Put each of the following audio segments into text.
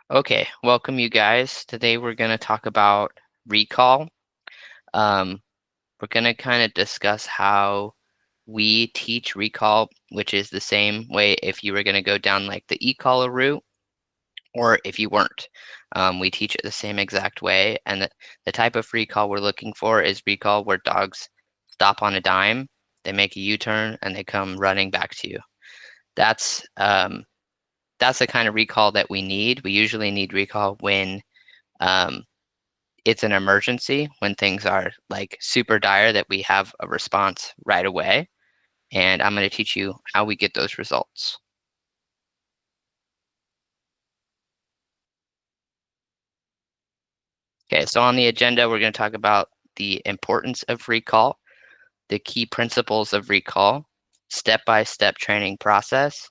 Okay, welcome you guys. Today we're going to talk about recall. Um, we're going to kind of discuss how we teach recall, which is the same way if you were going to go down like the e-collar route or if you weren't. We teach it the same exact way. And the type of recall we're looking for is recall where dogs stop on a dime, they make a U-turn, and they come running back to you. That's the kind of recall that we need. We usually need recall when um, it's an emergency, when things are like super dire that we have a response right away. And I'm going to teach you how we get those results. Okay, so on the agenda, we're going to talk about the importance of recall, the key principles of recall, step-by-step training process,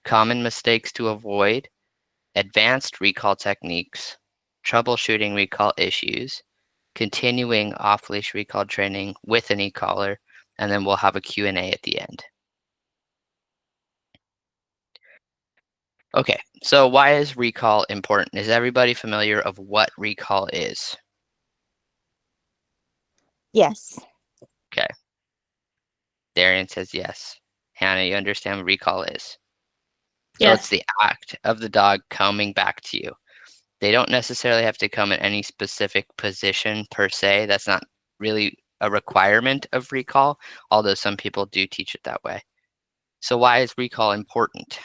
common mistakes to avoid, advanced recall techniques, troubleshooting recall issues, continuing off-leash recall training with an e-collar, and then we'll have a Q&A at the end. Okay, so why is recall important? Is everybody familiar of what recall is? Yes. Okay, Darian says yes. Hannah, you understand what recall is? So it's Yes. the act of the dog coming back to you. They don't necessarily have to come in any specific position per se. That's not really a requirement of recall, although some people do teach it that way. So why is recall important?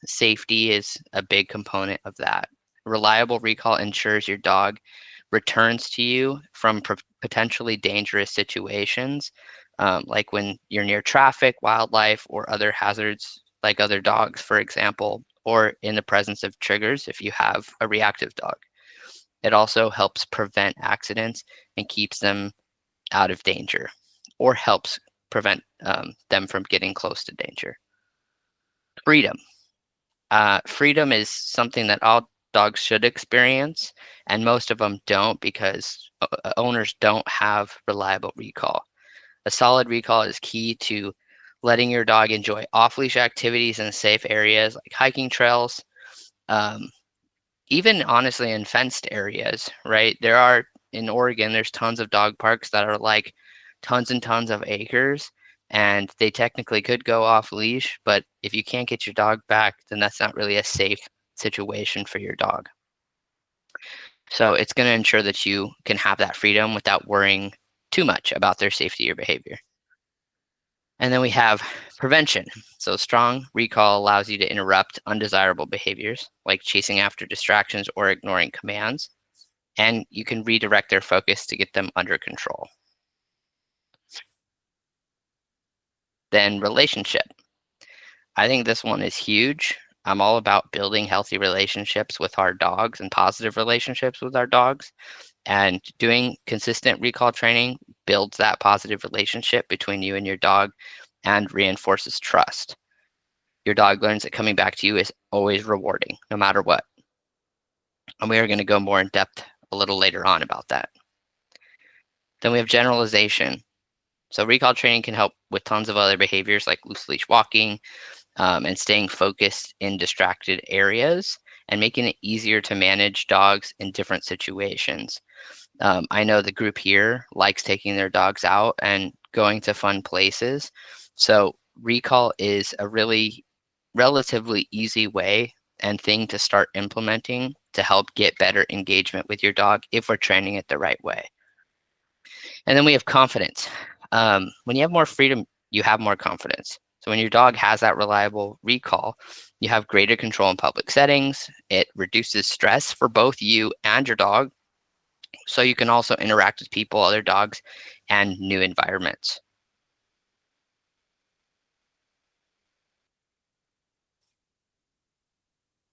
Safety is a big component of that. Reliable recall ensures your dog returns to you from potentially dangerous situations, like when you're near traffic, wildlife, or other hazards, like other dogs, for example, or in the presence of triggers if you have a reactive dog. It also helps prevent accidents and keeps them out of danger, or helps prevent them from getting close to danger. Freedom. Freedom is something that all dogs should experience, and most of them don't because owners don't have reliable recall. A solid recall is key to letting your dog enjoy off-leash activities in safe areas like hiking trails, um, even honestly in fenced areas, right? In Oregon, there's tons of dog parks that are like tons and tons of acres, and they technically could go off leash, but if you can't get your dog back, then that's not really a safe situation for your dog. So it's going to ensure that you can have that freedom without worrying too much about their safety or behavior. And then we have prevention. So strong recall allows you to interrupt undesirable behaviors like chasing after distractions or ignoring commands, and you can redirect their focus to get them under control. Then relationship. I think this one is huge. I'm all about building healthy relationships with our dogs and positive relationships with our dogs. And doing consistent recall training builds that positive relationship between you and your dog and reinforces trust. Your dog learns that coming back to you is always rewarding, no matter what. And we are going to go more in depth a little later on about that. Then we have generalization. So recall training can help with tons of other behaviors like loose leash walking, and staying focused in distracted areas and making it easier to manage dogs in different situations. I know the group here likes taking their dogs out and going to fun places. So recall is a really relatively easy way and thing to start implementing to help get better engagement with your dog if we're training it the right way. And then we have confidence. When you have more freedom, you have more confidence. So when your dog has that reliable recall, you have greater control in public settings. It reduces stress for both you and your dog. So you can also interact with people, other dogs, and new environments.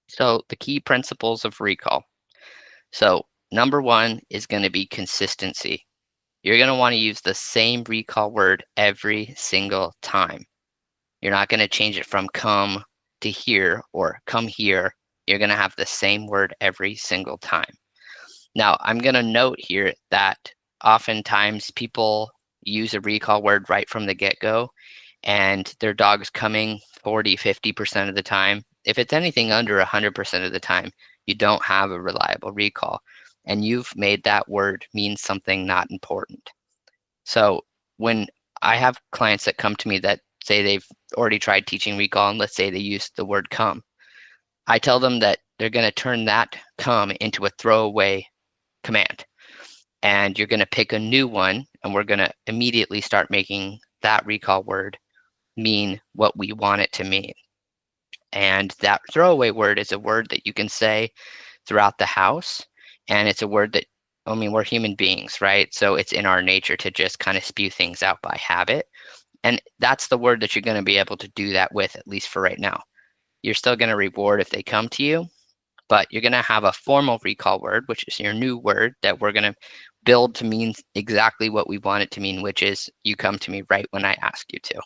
So the key principles of recall. So number one is going to be consistency. You're going to want to use the same recall word every single time. You're not going to change it from come to here or come here. You're going to have the same word every single time. Now, I'm going to note here that oftentimes people use a recall word right from the get-go, and their dog's coming 40, 50% of the time. If it's anything under 100% of the time, You don't have a reliable recall, and you've made that word mean something not important. So when I have clients that come to me that say they've already tried teaching recall, and let's say they use the word come, I tell them that they're going to turn that come into a throwaway command. And you're going to pick a new one, and we're going to immediately start making that recall word mean what we want it to mean. And that throwaway word is a word that you can say throughout the house. And it's a word that, I mean, we're human beings, right? So it's in our nature to just kind of spew things out by habit. And that's the word that you're going to be able to do that with, at least for right now. You're still going to reward if they come to you, but you're going to have a formal recall word, which is your new word that we're going to build to mean exactly what we want it to mean, which is you come to me right when I ask you to.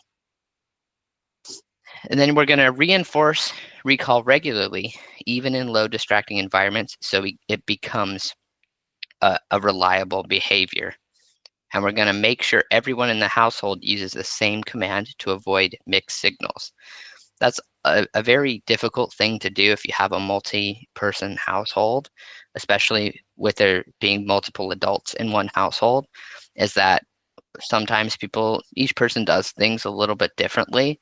And then we're going to reinforce recall regularly, even in low distracting environments, so it becomes a reliable behavior. And we're going to make sure everyone in the household uses the same command to avoid mixed signals. That's a very difficult thing to do if you have a multi-person household, especially with there being multiple adults in one household, is that sometimes each person does things a little bit differently.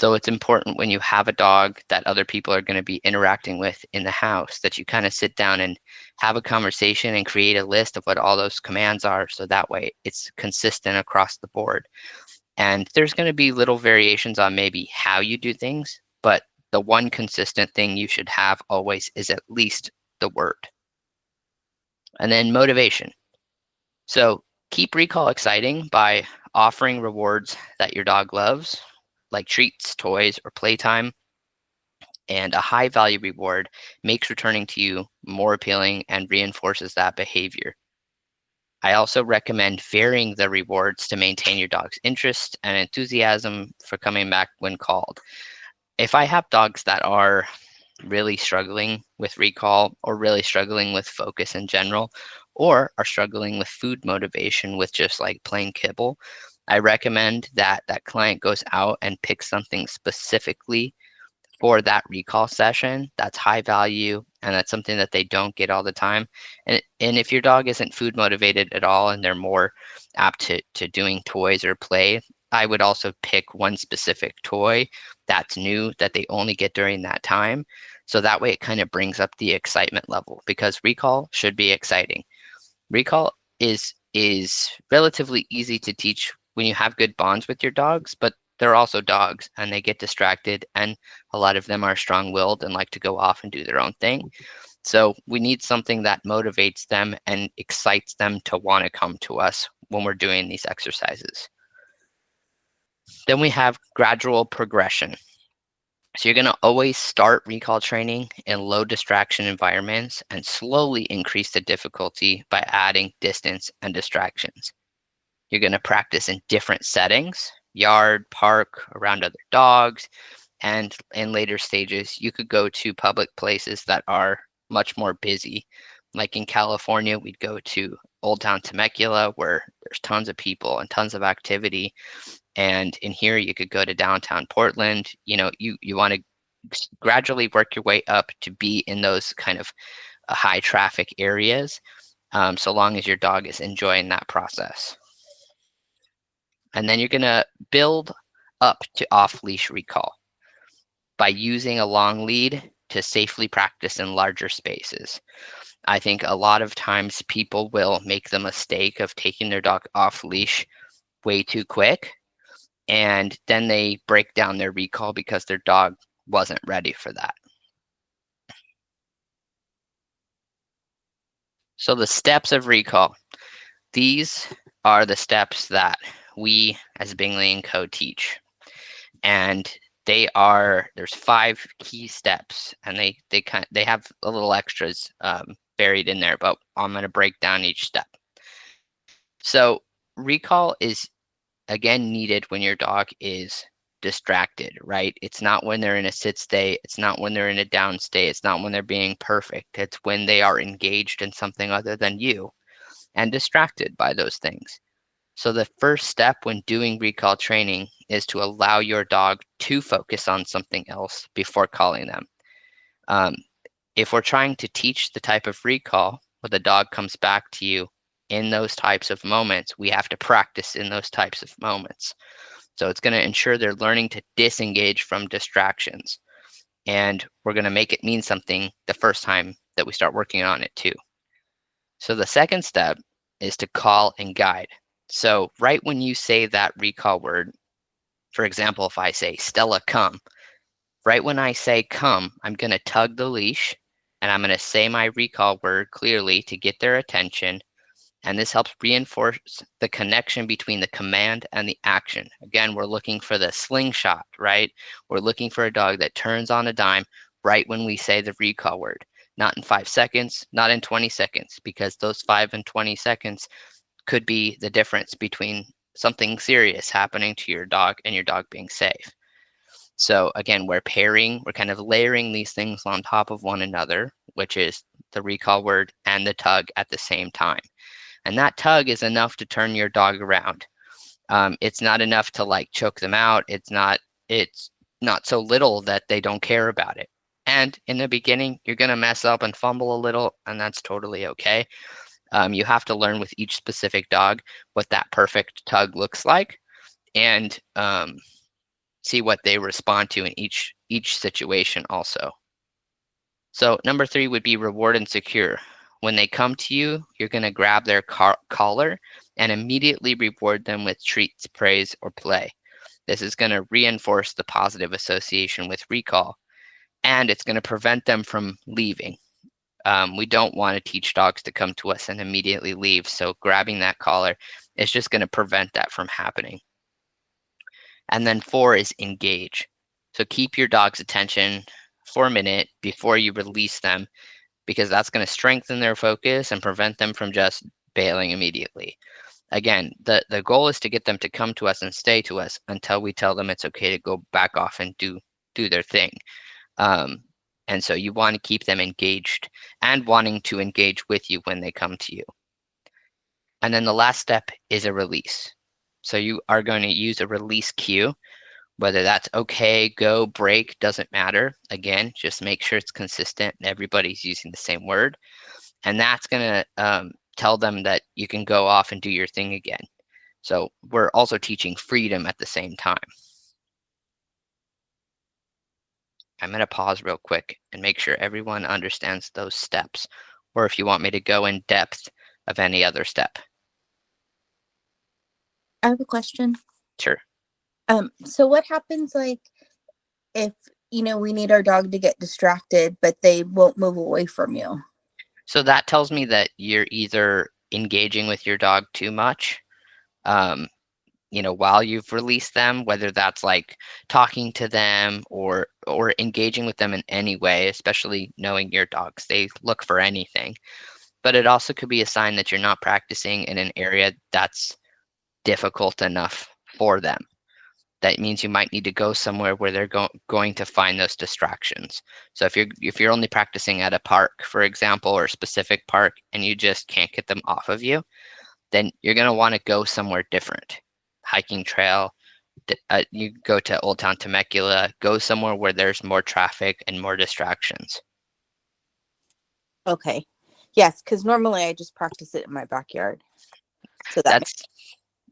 So it's important when you have a dog that other people are going to be interacting with in the house that you kind of sit down and have a conversation and create a list of what all those commands are. So that way it's consistent across the board. And there's going to be little variations on maybe how you do things, but the one consistent thing you should have always is at least the word. And then motivation. So keep recall exciting by offering rewards that your dog loves, like treats, toys, or playtime. And a high value reward makes returning to you more appealing and reinforces that behavior. I also recommend varying the rewards to maintain your dog's interest and enthusiasm for coming back when called. If I have dogs that are really struggling with recall or really struggling with focus in general, or are struggling with food motivation with just like plain kibble, I recommend that that client goes out and picks something specifically for that recall session that's high value and that's something that they don't get all the time. And if your dog isn't food motivated at all and they're more apt to doing toys or play, I would also pick one specific toy that's new that they only get during that time. So that way it kind of brings up the excitement level, because recall should be exciting. Recall is relatively easy to teach when you have good bonds with your dogs, but they're also dogs and they get distracted, and a lot of them are strong-willed and like to go off and do their own thing. So we need something that motivates them and excites them to want to come to us when we're doing these exercises. Then we have gradual progression. So you're going to always start recall training in low distraction environments and slowly increase the difficulty by adding distance and distractions. You're going to practice in different settings: yard, park, around other dogs, and in later stages, you could go to public places that are much more busy. Like in California, we'd go to Old Town Temecula, where there's tons of people and tons of activity. And in here, you could go to downtown Portland. You want to gradually work your way up to be in those kind of high traffic areas, so long as your dog is enjoying that process. And then you're going to build up to off-leash recall by using a long lead to safely practice in larger spaces. I think a lot of times people will make the mistake of taking their dog off leash way too quick, and then they break down their recall because their dog wasn't ready for that. So the steps of recall. These are the steps that we as Bingley Co teach. And there's 5 key steps, and they have a little extras buried in there, but I'm going to break down each step. So recall is again needed when your dog is distracted, right? It's not when they're in a sit state, it's not when they're in a down state, it's not when they're being perfect. It's when they are engaged in something other than you and distracted by those things. So the first step when doing recall training is to allow your dog to focus on something else before calling them. Um, if we're trying to teach the type of recall where the dog comes back to you in those types of moments, we have to practice in those types of moments. So it's going to ensure they're learning to disengage from distractions. And we're going to make it mean something the first time that we start working on it too. So the second step is to call and guide. So right when you say that recall word, for example, if I say, Stella, come, right when I say come, I'm going to tug the leash and I'm going to say my recall word clearly to get their attention. And this helps reinforce the connection between the command and the action. Again, we're looking for the slingshot, right? We're looking for a dog that turns on a dime right when we say the recall word. Not in 5 seconds, not in 20 seconds, because those 5 and 20 seconds could be the difference between something serious happening to your dog and your dog being safe. So again, we're kind of layering these things on top of one another, which is the recall word and the tug at the same time. And that tug is enough to turn your dog around. It's not enough to like choke them out. It's not so little that they don't care about it. And in the beginning, you're going to mess up and fumble a little, and that's totally okay. You have to learn with each specific dog what that perfect tug looks like, and see what they respond to in each situation also. So number 3 would be reward and secure. When they come to you, you're going to grab their collar and immediately reward them with treats, praise, or play. This is going to reinforce the positive association with recall, and it's going to prevent them from leaving. We don't want to teach dogs to come to us and immediately leave, so grabbing that collar is just going to prevent that from happening. And then 4 is engage. So keep your dog's attention for a minute before you release them, because that's going to strengthen their focus and prevent them from just bailing immediately. Again, the goal is to get them to come to us and stay to us until we tell them it's okay to go back off and do their thing. And so you want to keep them engaged and wanting to engage with you when they come to you. And then the last step is a release. So you are going to use a release cue, whether that's okay, go, break, doesn't matter. Again, just make sure it's consistent and everybody's using the same word. And that's going to tell them that you can go off and do your thing again. So we're also teaching freedom at the same time. I'm going to pause real quick and make sure everyone understands those steps, or if you want me to go in depth of any other step. I have a question. Sure. So what happens like if we need our dog to get distracted, but they won't move away from you? So that tells me that you're either engaging with your dog too much, while you've released them, whether that's like talking to them or engaging with them in any way, especially knowing your dogs, they look for anything. But it also could be a sign that you're not practicing in an area that's difficult enough for them. That means you might need to go somewhere where they're going to find those distractions. So if you're only practicing at a park, for example, or a specific park, and you just can't get them off of you, then you're going to want to go somewhere different. Hiking trail, you go to Old Town Temecula, go somewhere where there's more traffic and more distractions. Okay. Yes, because normally I just practice it in my backyard. So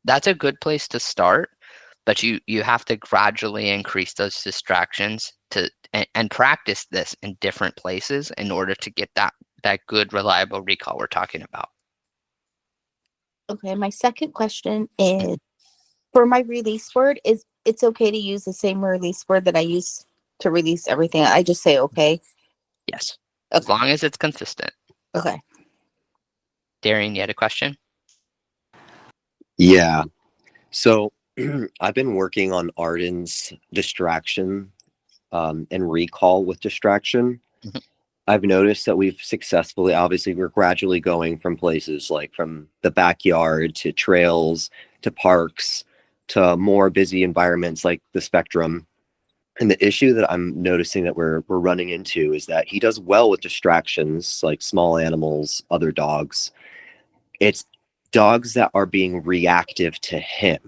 That's a good place to start, but you have to gradually increase those distractions and practice this in different places in order to get that good reliable recall we're talking about. Okay, my second question is, for my release word, is it's okay to use the same release word that I use to release everything? I just say okay. Yes. As Okay. long as it's consistent. Okay. Darian, you had a question? Yeah. So I've been working on Arden's distraction and recall with distraction. Mhm. I've noticed that obviously, we're gradually going from places like from the backyard to trails to parks to more busy environments like the spectrum. And the issue that I'm noticing that we're running into is that he does well with distractions like small animals, other dogs. It's dogs that are being reactive to him.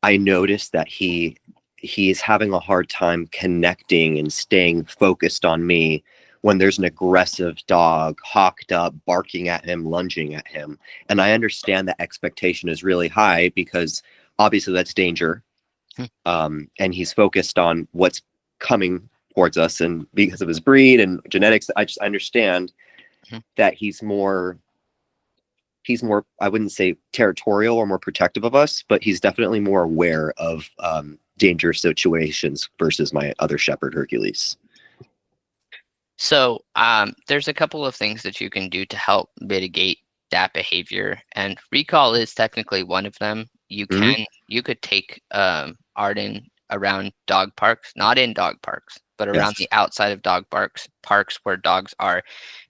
I noticed that he is having a hard time connecting and staying focused on me when there's an aggressive dog hawked up, barking at him, lunging at him. And I understand that expectation is really high because obviously that's danger. And he's focused on what's coming towards us. And because of his breed and genetics, I just understand that he's more, I wouldn't say territorial or more protective of us, but he's definitely more aware of dangerous situations versus my other shepherd, Hercules. So there's a couple of things that you can do to help mitigate that behavior, and recall is technically one of them. You could take Arden around dog parks, not in dog parks, but around the outside of dog parks where dogs are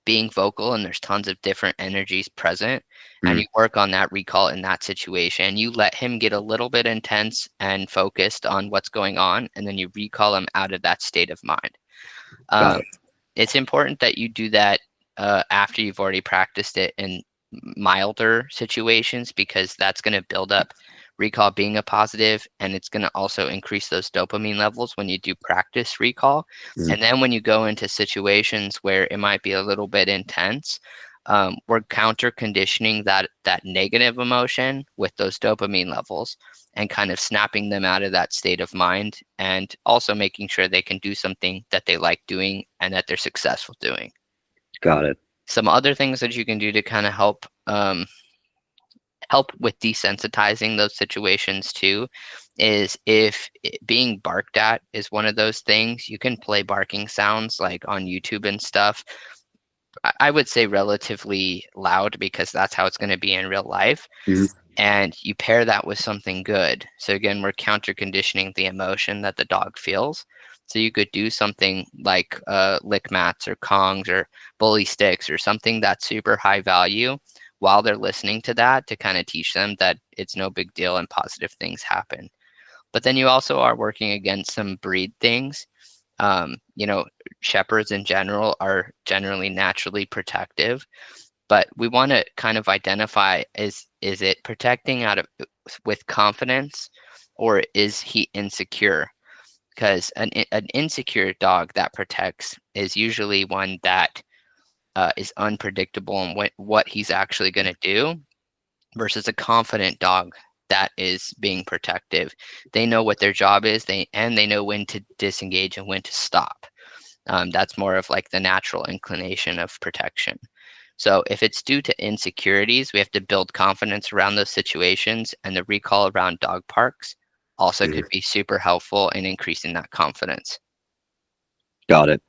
being vocal and there's tons of different energies present, and you work on that recall in that situation. You let him get a little bit intense and focused on what's going on, and then you recall him out of that state of mind. It's important that you do that after you've already practiced it in milder situations, because that's going to build up recall being a positive, and it's going to also increase those dopamine levels when you do practice recall. And then when you go into situations where it might be a little bit intense, we're counter conditioning that negative emotion with those dopamine levels and kind of snapping them out of that state of mind, and also making sure they can do something that they like doing and that they're successful doing. Got it. Some other things that you can do to kind of help with desensitizing those situations too is if being barked at is one of those things, you can play barking sounds like on YouTube and stuff. I would say relatively loud, because that's how it's going to be in real life. And you pair that with something good. So again, we're counter conditioning the emotion that the dog feels. So you could do something like lick mats or Kongs or bully sticks or something that's super high value while they're listening to that, to kind of teach them that it's no big deal and positive things happen. But then you also are working against some breed things. Shepherds in general are generally naturally protective, but we want to kind of identify, is it protecting out of with confidence, or is he insecure? Because an insecure dog that protects is usually one that is unpredictable in what he's actually going to do, versus a confident dog that is being protective. They know what their job is, they know when to disengage and when to stop. That's more of like the natural inclination of protection. So if it's due to insecurities, we have to build confidence around those situations, and the recall around dog parks also could be super helpful in increasing that confidence. Got it.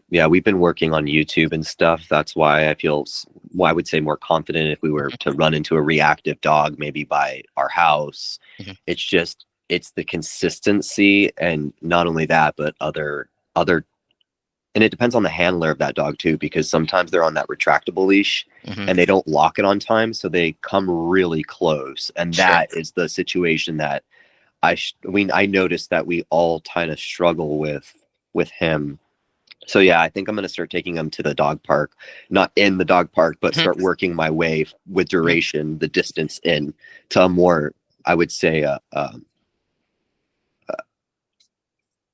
Yeah, we've been working on YouTube and stuff. That's why I would say more confident if we were to run into a reactive dog, maybe by our house. It's the consistency, and not only that, but other, and it depends on the handler of that dog too, because sometimes they're on that retractable leash and they don't lock it on time, so they come really close, and that is the situation that I noticed that we all kind of struggle with him. So yeah, I think I'm going to start taking him to the dog park, not in the dog park, but start working my way with duration, the distance in, to a more, I would say, I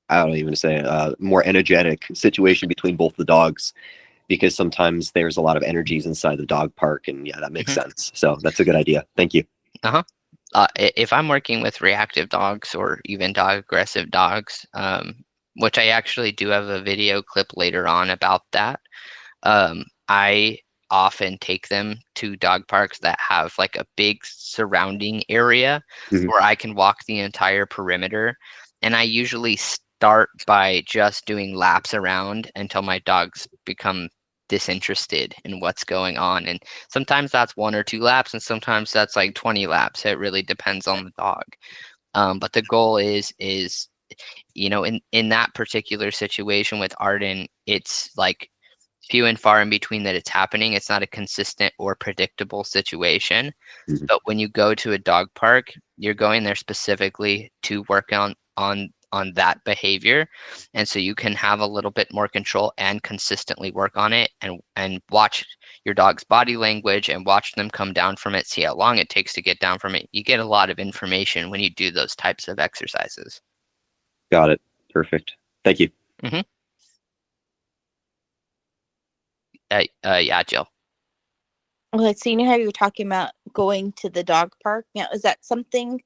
don't even say more energetic situation between both the dogs, because sometimes there's a lot of energies inside the dog park, and yeah, that makes sense. So that's a good idea. Thank you. If I'm working with reactive dogs or even dog aggressive dogs, which I actually do have a video clip later on about that, I often take them to dog parks that have like a big surrounding area where I can walk the entire perimeter. And I usually start by just doing laps around until my dogs become disinterested in what's going on. And sometimes that's 1 or 2 laps, and sometimes that's like 20 laps. It really depends on the dog. But the goal is in that particular situation with Arden, it's like few and far in between that it's happening. It's not a consistent or predictable situation. But when you go to a dog park, you're going there specifically to work on that behavior, and so you can have a little bit more control and consistently work on it, and watch your dog's body language and watch them come down from it, see how long it takes to get down from it. You get a lot of information when you do those types of exercises. Got it. Perfect. Thank you. Yeah, Jill. Okay, so you know how you were talking about going to the dog park? Now, is that something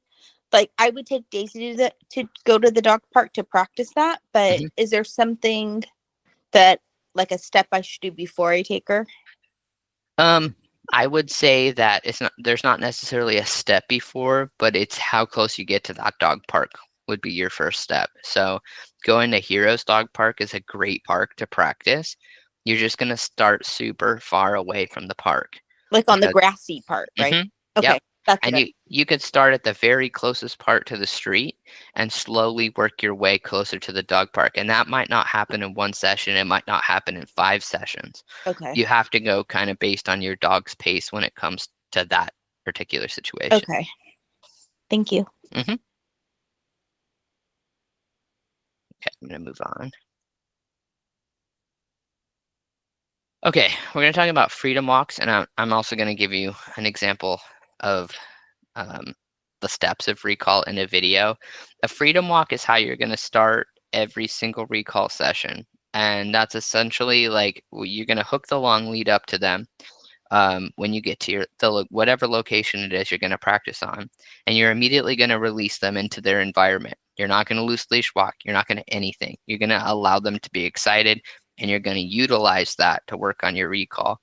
like I would take Daisy to go to the dog park to practice that? But Mhm. is there something that like a step I should do before I take her? I would say that there's not necessarily a step before, but it's how close you get to that dog park would be your first step. So going to Heroes Dog Park is a great park to practice. You're just going to start super far away from the park Like on the because grassy part, right? yep. Okay, that's And what you could start at the very closest part to the street and slowly work your way closer to the dog park. And that might not happen in one session. It might not happen in 5 sessions. okay. You have to go kind of based on your dog's pace when it comes to that particular situation. Okay. Thank you. Okay, I'm going to move on. Okay, we're going to talk about freedom walks, and I'm also going to give you an example of the steps of recall in a video. A freedom walk is how you're going to start every single recall session, and that's essentially like you're going to hook the long lead up to them when you get to whatever location it is you're going to practice on, and you're immediately going to release them into their environment. You're not going to loose leash walk. You're not going to anything. You're going to allow them to be excited, and you're going to utilize that to work on your recall.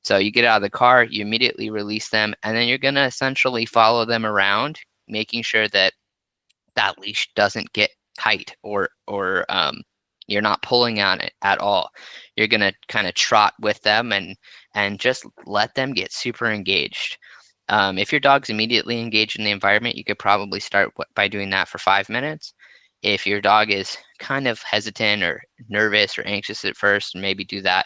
So you get out of the car, you immediately release them, and then you're going to essentially follow them around, making sure that that leash doesn't get tight or you're not pulling on it at all. You're going to kind of trot with them and just let them get super engaged. If your dog's immediately engaged in the environment, you could probably start by doing that for 5 minutes. If your dog is kind of hesitant or nervous or anxious at first, maybe do that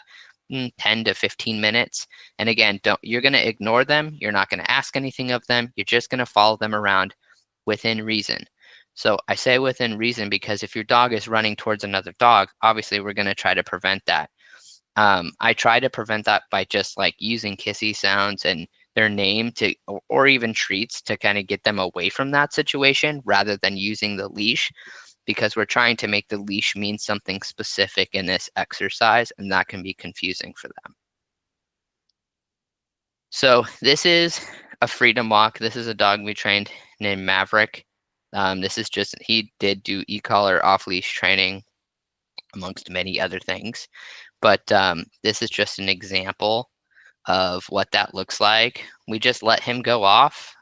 10 to 15 minutes. And again, you're going to ignore them. You're not going to ask anything of them. You're just going to follow them around within reason. So I say within reason because if your dog is running towards another dog, obviously we're going to try to prevent that. I try to prevent that by just like using kissy sounds and their name or even treats to kind of get them away from that situation rather than using the leash, because we're trying to make the leash mean something specific in this exercise, and that can be confusing for them. So this is a freedom walk. This is a dog we trained named Maverick. This is just, he did do e-collar off-leash training amongst many other things. But this is just an example of what that looks like. We just let him go off.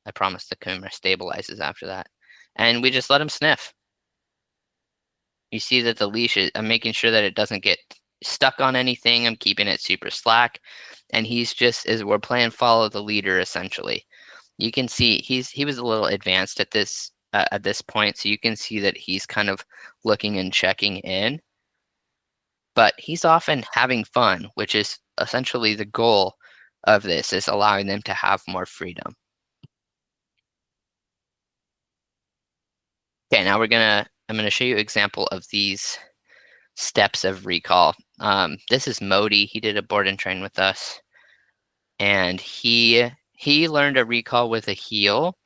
I promise the camera stabilizes after that. And we just let him sniff. You see that the leash is, I'm making sure that it doesn't get stuck on anything. I'm keeping it super slack. And he's just, as we're playing follow the leader, essentially. You can see he was a little advanced at this point, so you can see that he's kind of looking and checking in. But he's often having fun, which is essentially the goal of this, is allowing them to have more freedom. Okay, now I'm gonna show you an example of these steps of recall. This is Modi. He did a board and train with us, and he learned a recall with a heel.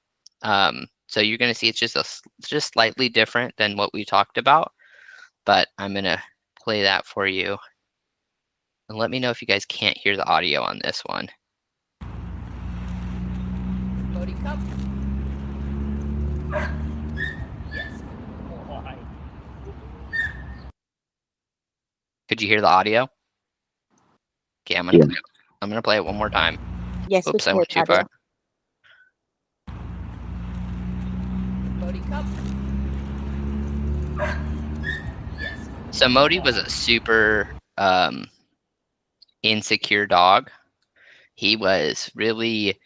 So you're gonna see it's just slightly different than what we talked about, but I'm gonna play that for you. And let me know if you guys can't hear the audio on this one. Modi, come. Yes. Why? Could you hear the audio? Okay, I'm gonna play it one more time. Yes, we Oops, I can hear went the too far. audio. Modi, come. Yes. So Modi was a super insecure dog. He was really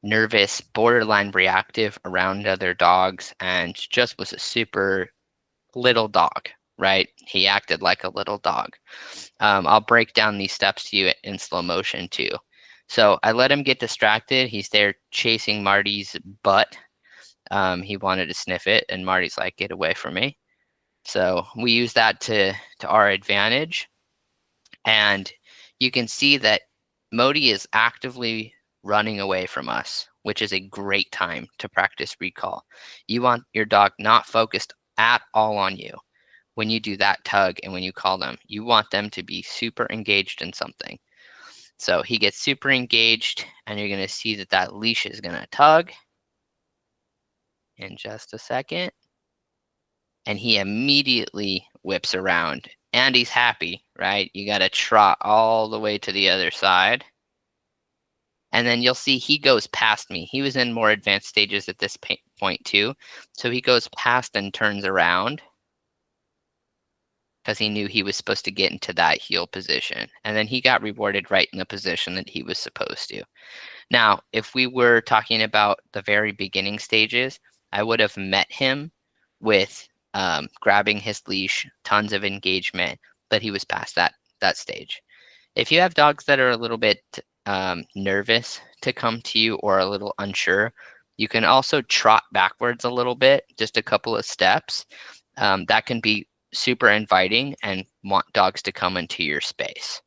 nervous, borderline reactive around other dogs, and just was a super little dog, right? He acted like a little dog. I'll break down these steps to you in slow motion too. So I let him get distracted. He's there chasing Marty's butt. He wanted to sniff it, and Marty's like, "Get away from me." So we use that to our advantage. And you can see that Modi is actively running away from us, which is a great time to practice recall. You want your dog not focused at all on you. when you do that tug and when you call them, you want them to be super engaged in something. So he gets super engaged, and you're going to see that that leash is going to tug in just a second. And he immediately whips around, and he's happy, right? You got to trot all the way to the other side. And then you'll see he goes past me. He was in more advanced stages at this point too. So he goes past and turns around because he knew he was supposed to get into that heel position. And then he got rewarded right in the position that he was supposed to. Now, if we were talking about the very beginning stages, I would have met him with grabbing his leash, tons of engagement, but he was past that stage. If you have dogs that are a little bit nervous to come to you or a little unsure, you can also trot backwards a little bit, just a couple of steps. That can be super inviting and want dogs to come into your space.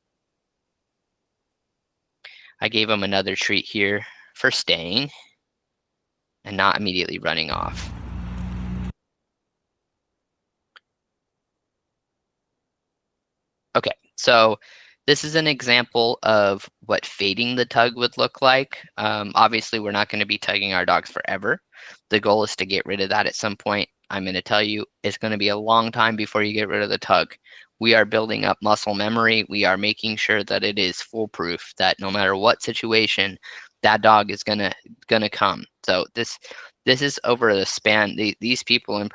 I gave him another treat here for staying and not immediately running off. Okay, so this is an example of what fading the tug would look like. Obviously, we're not going to be tugging our dogs forever. The goal is to get rid of that at some point. I'm going to tell you it's going to be a long time before you get rid of the tug. We are building up muscle memory. We are making sure that it is foolproof, that no matter what situation, that dog is gonna come. So this is over the span. These people in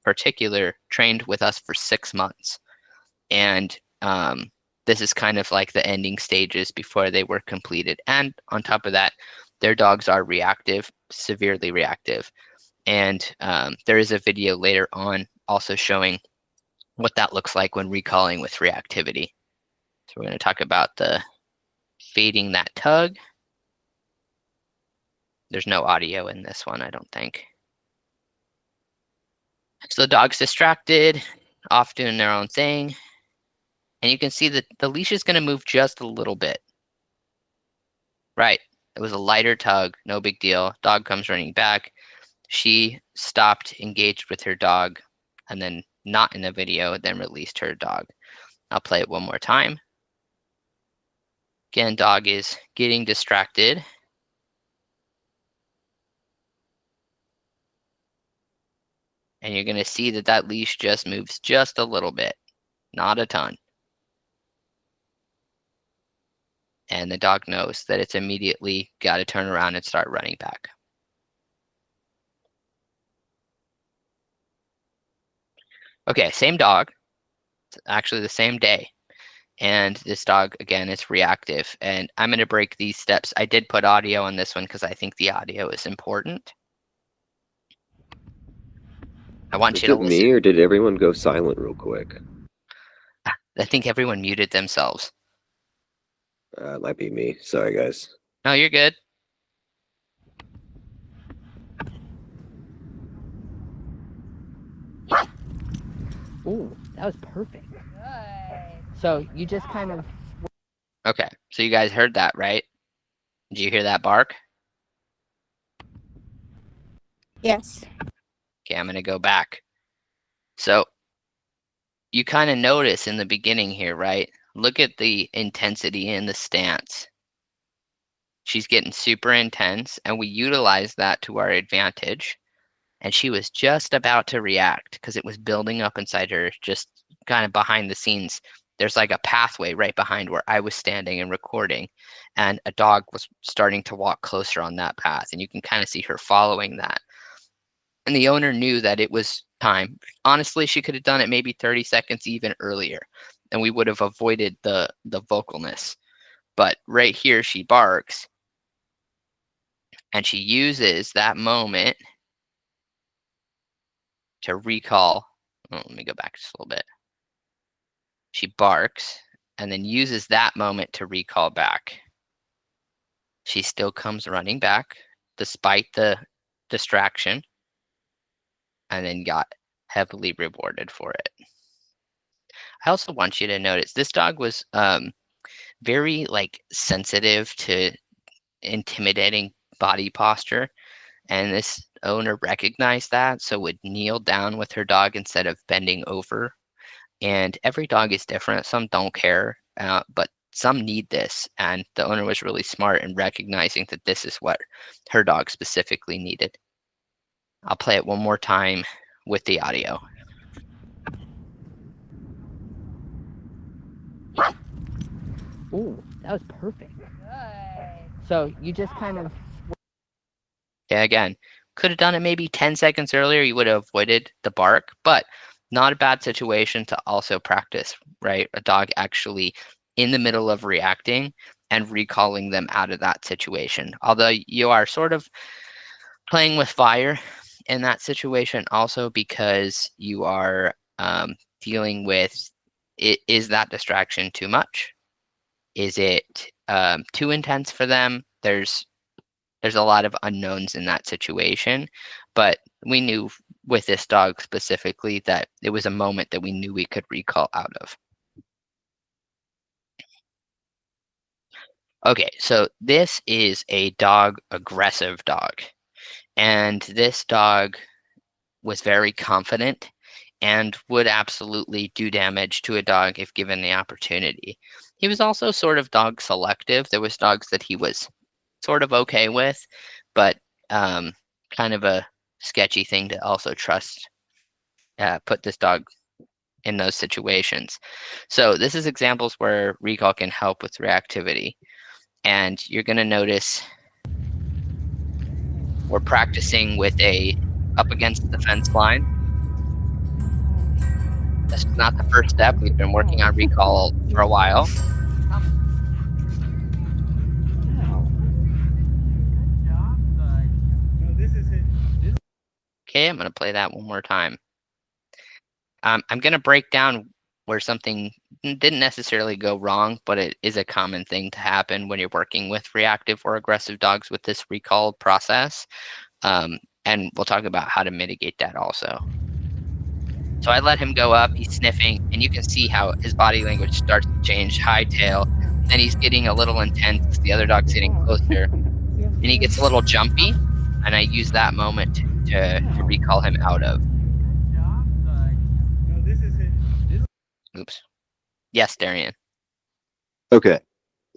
particular trained with us for 6 months, and this is kind of like the ending stages before they were completed. And on top of that, their dogs are reactive, severely reactive. And there is a video later on also showing what that looks like when recalling with reactivity. So we're going to talk about the fading that tug. There's no audio in this one, I don't think. So the dog's distracted, off doing their own thing. And you can see that the leash is going to move just a little bit. Right. It was a lighter tug, no big deal. Dog comes running back. She stopped, engaged with her dog, and then not in the video, then released her dog. I'll play it one more time. Again, dog is getting distracted. And you're going to see that that leash just moves just a little bit, not a ton. And the dog knows that it's immediately got to turn around and start running back. Okay, same dog. It's actually the same day. And this dog, again, is reactive. And I'm going to break these steps. I did put audio on this one because I think the audio is important. I want you to listen. Is it me or did everyone go silent real quick? I think everyone muted themselves. It might be me. Sorry, guys. No, you're good. Ooh, that was perfect. Good. So you just kind of... Okay, so you guys heard that, right? Did you hear that bark? Yes. Okay, I'm going to go back. So you kind of notice in the beginning here, right? Look at the intensity in the stance. She's getting super intense, and we utilize that to our advantage. And she was just about to react because it was building up inside her, just kind of behind the scenes. There's like a pathway right behind where I was standing and recording, and a dog was starting to walk closer on that path, and you can kind of see her following that. And the owner knew that it was time. Honestly, she could have done it maybe 30 seconds even earlier, and we would have avoided the vocalness. But right here, she barks, and she uses that moment to recall. Oh, let me go back just a little bit. She barks and then uses that moment to recall back. She still comes running back despite the distraction, and then got heavily rewarded for it. I also want you to notice this dog was very sensitive to intimidating body posture, and this owner recognized that, so would kneel down with her dog instead of bending over. And every dog is different. Some don't care, but some need this. And the owner was really smart in recognizing that this is what her dog specifically needed. I'll play it one more time with the audio. Ooh, that was perfect. Good. So you just kind of... Okay, again, could have done it maybe 10 seconds earlier. You would have avoided the bark, but not a bad situation to also practice, right? A dog actually in the middle of reacting and recalling them out of that situation. Although you are sort of playing with fire in that situation also, because you are dealing with is that distraction too much? Is it too intense for them? There's a lot of unknowns in that situation, but we knew with this dog specifically that it was a moment that we knew we could recall out of. Okay, so this is a aggressive dog, and this dog was very confident and would absolutely do damage to a dog if given the opportunity. He was also sort of dog selective. There was dogs that he was sort of okay with, but kind of a sketchy thing to also trust, put this dog in those situations. So this is examples where recall can help with reactivity. And you're going to notice we're practicing with a up against the fence line. This is not the first step. We've been working on recall for a while. Okay, I'm going to play that one more time. I'm going to break down where something didn't necessarily go wrong, but it is a common thing to happen when you're working with reactive or aggressive dogs with this recall process. And we'll talk about how to mitigate that also. So I let him go up, he's sniffing, and you can see how his body language starts to change, high tail. Then he's getting a little intense as the other dog's getting closer. And he gets a little jumpy, and I use that moment to recall him out of. Oops. Yes, Darian. Okay.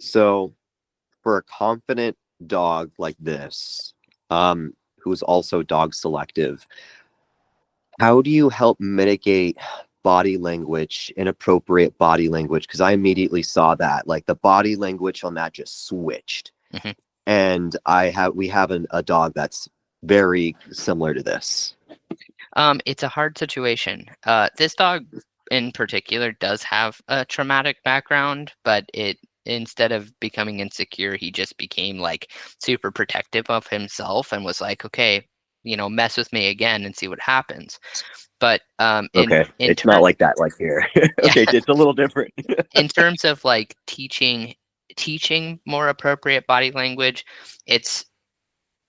So for a confident dog like this, who's also dog selective, how do you help mitigate body language, inappropriate body language? Because I immediately saw that, like the body language on that just switched. Mm-hmm. And we have a dog that's very similar to this. It's a hard situation. This dog in particular does have a traumatic background, but instead of becoming insecure, he just became like super protective of himself and was like, okay, mess with me again and see what happens. But Okay, it's not like that like here. Okay, Yeah. it's a little different. In terms of like teaching more appropriate body language,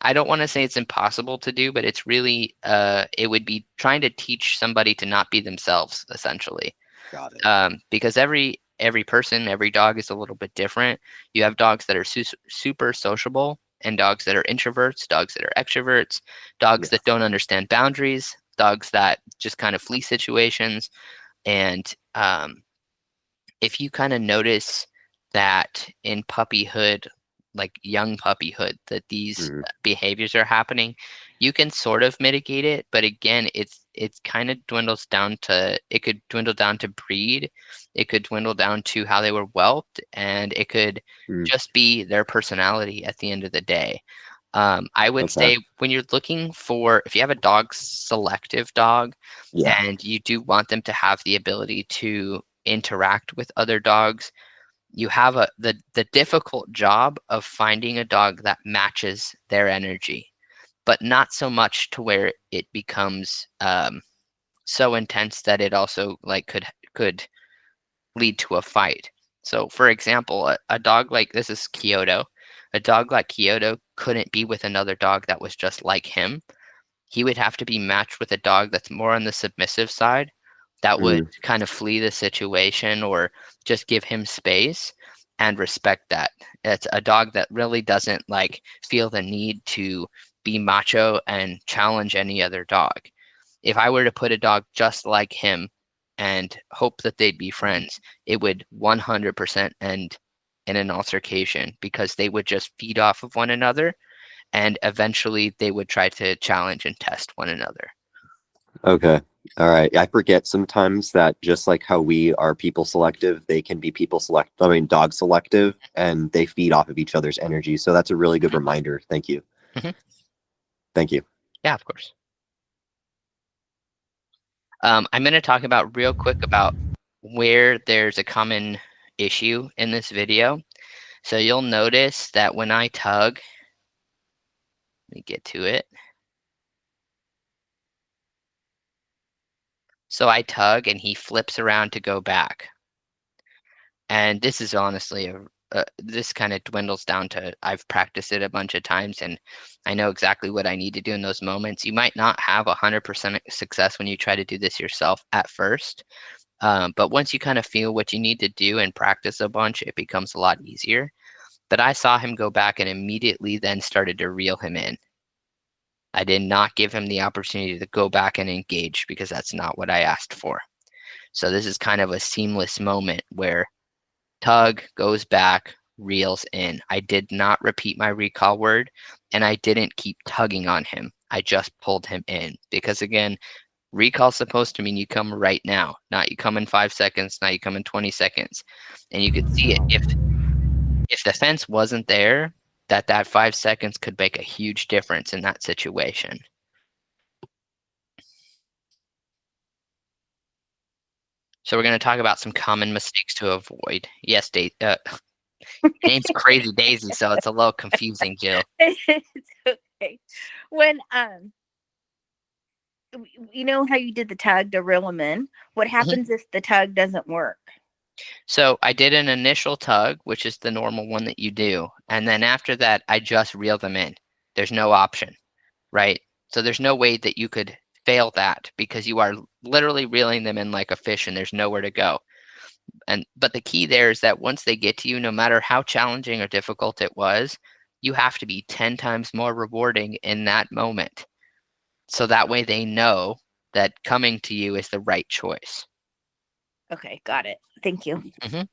I don't want to say it's impossible to do, but it's really it would be trying to teach somebody to not be themselves, essentially. Got it. Because every person, every dog is a little bit different. You have dogs that are super sociable, and dogs that are introverts, dogs that are extroverts, dogs that don't understand boundaries, dogs that just kind of flee situations. And if you kind of notice that in puppyhood, like young puppyhood, that these behaviors are happening, you can sort of mitigate it. But again, it's kind of it could dwindle down to breed. It could dwindle down to how they were whelped, and it could just be their personality at the end of the day. I would say when you're looking for, if you have a dog selective dog, and you do want them to have the ability to interact with other dogs, you have the difficult job of finding a dog that matches their energy, but not so much to where it becomes so intense that it also like could lead to a fight. So for example, a dog like this is Kyoto. A dog like Kyoto couldn't be with another dog that was just like him. He would have to be matched with a dog that's more on the submissive side, that would kind of flee the situation or just give him space and respect that. It's a dog that really doesn't like feel the need to be macho and challenge any other dog. If I were to put a dog just like him and hope that they'd be friends, it would 100% end in an altercation because they would just feed off of one another, and eventually they would try to challenge and test one another. Okay. All right. I forget sometimes that just like how we are people selective, they can be dog selective, and they feed off of each other's energy. So that's a really good reminder. Thank you. Mm-hmm. Thank you. Yeah, of course. I'm going to talk about real quick about where there's a common issue in this video. So you'll notice that when I tug, let me get to it. So I tug and he flips around to go back. And this is honestly this kind of dwindles down to I've practiced it a bunch of times and I know exactly what I need to do in those moments. You might not have 100% success when you try to do this yourself at first. But once you kind of feel what you need to do and practice a bunch, it becomes a lot easier. But I saw him go back and immediately then started to reel him in. I did not give him the opportunity to go back and engage because that's not what I asked for. So this is kind of a seamless moment where tug goes back, reels in. I did not repeat my recall word, and I didn't keep tugging on him. I just pulled him in because, again, recall is supposed to mean you come right now, not you come in 5 seconds, not you come in 20 seconds. And you could see it. If the fence wasn't there, that 5 seconds could make a huge difference in that situation. So we're going to talk about some common mistakes to avoid. Yes, name's Crazy Daisy, so it's a little confusing, Jill. It's okay. When you know how you did the tug to reel them in? What happens if the tug doesn't work? So I did an initial tug, which is the normal one that you do. And then after that, I just reel them in. There's no option, right? So there's no way that you could fail that because you are literally reeling them in like a fish and there's nowhere to go. But the key there is that once they get to you, no matter how challenging or difficult it was, you have to be 10 times more rewarding in that moment. So that way they know that coming to you is the right choice. Okay, got it. Thank you. Mm-hmm.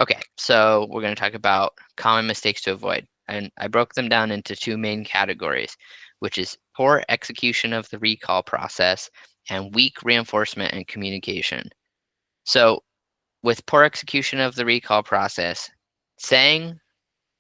Okay, so we're going to talk about common mistakes to avoid. And I broke them down into 2 main categories, which is poor execution of the recall process and weak reinforcement and communication. So with poor execution of the recall process,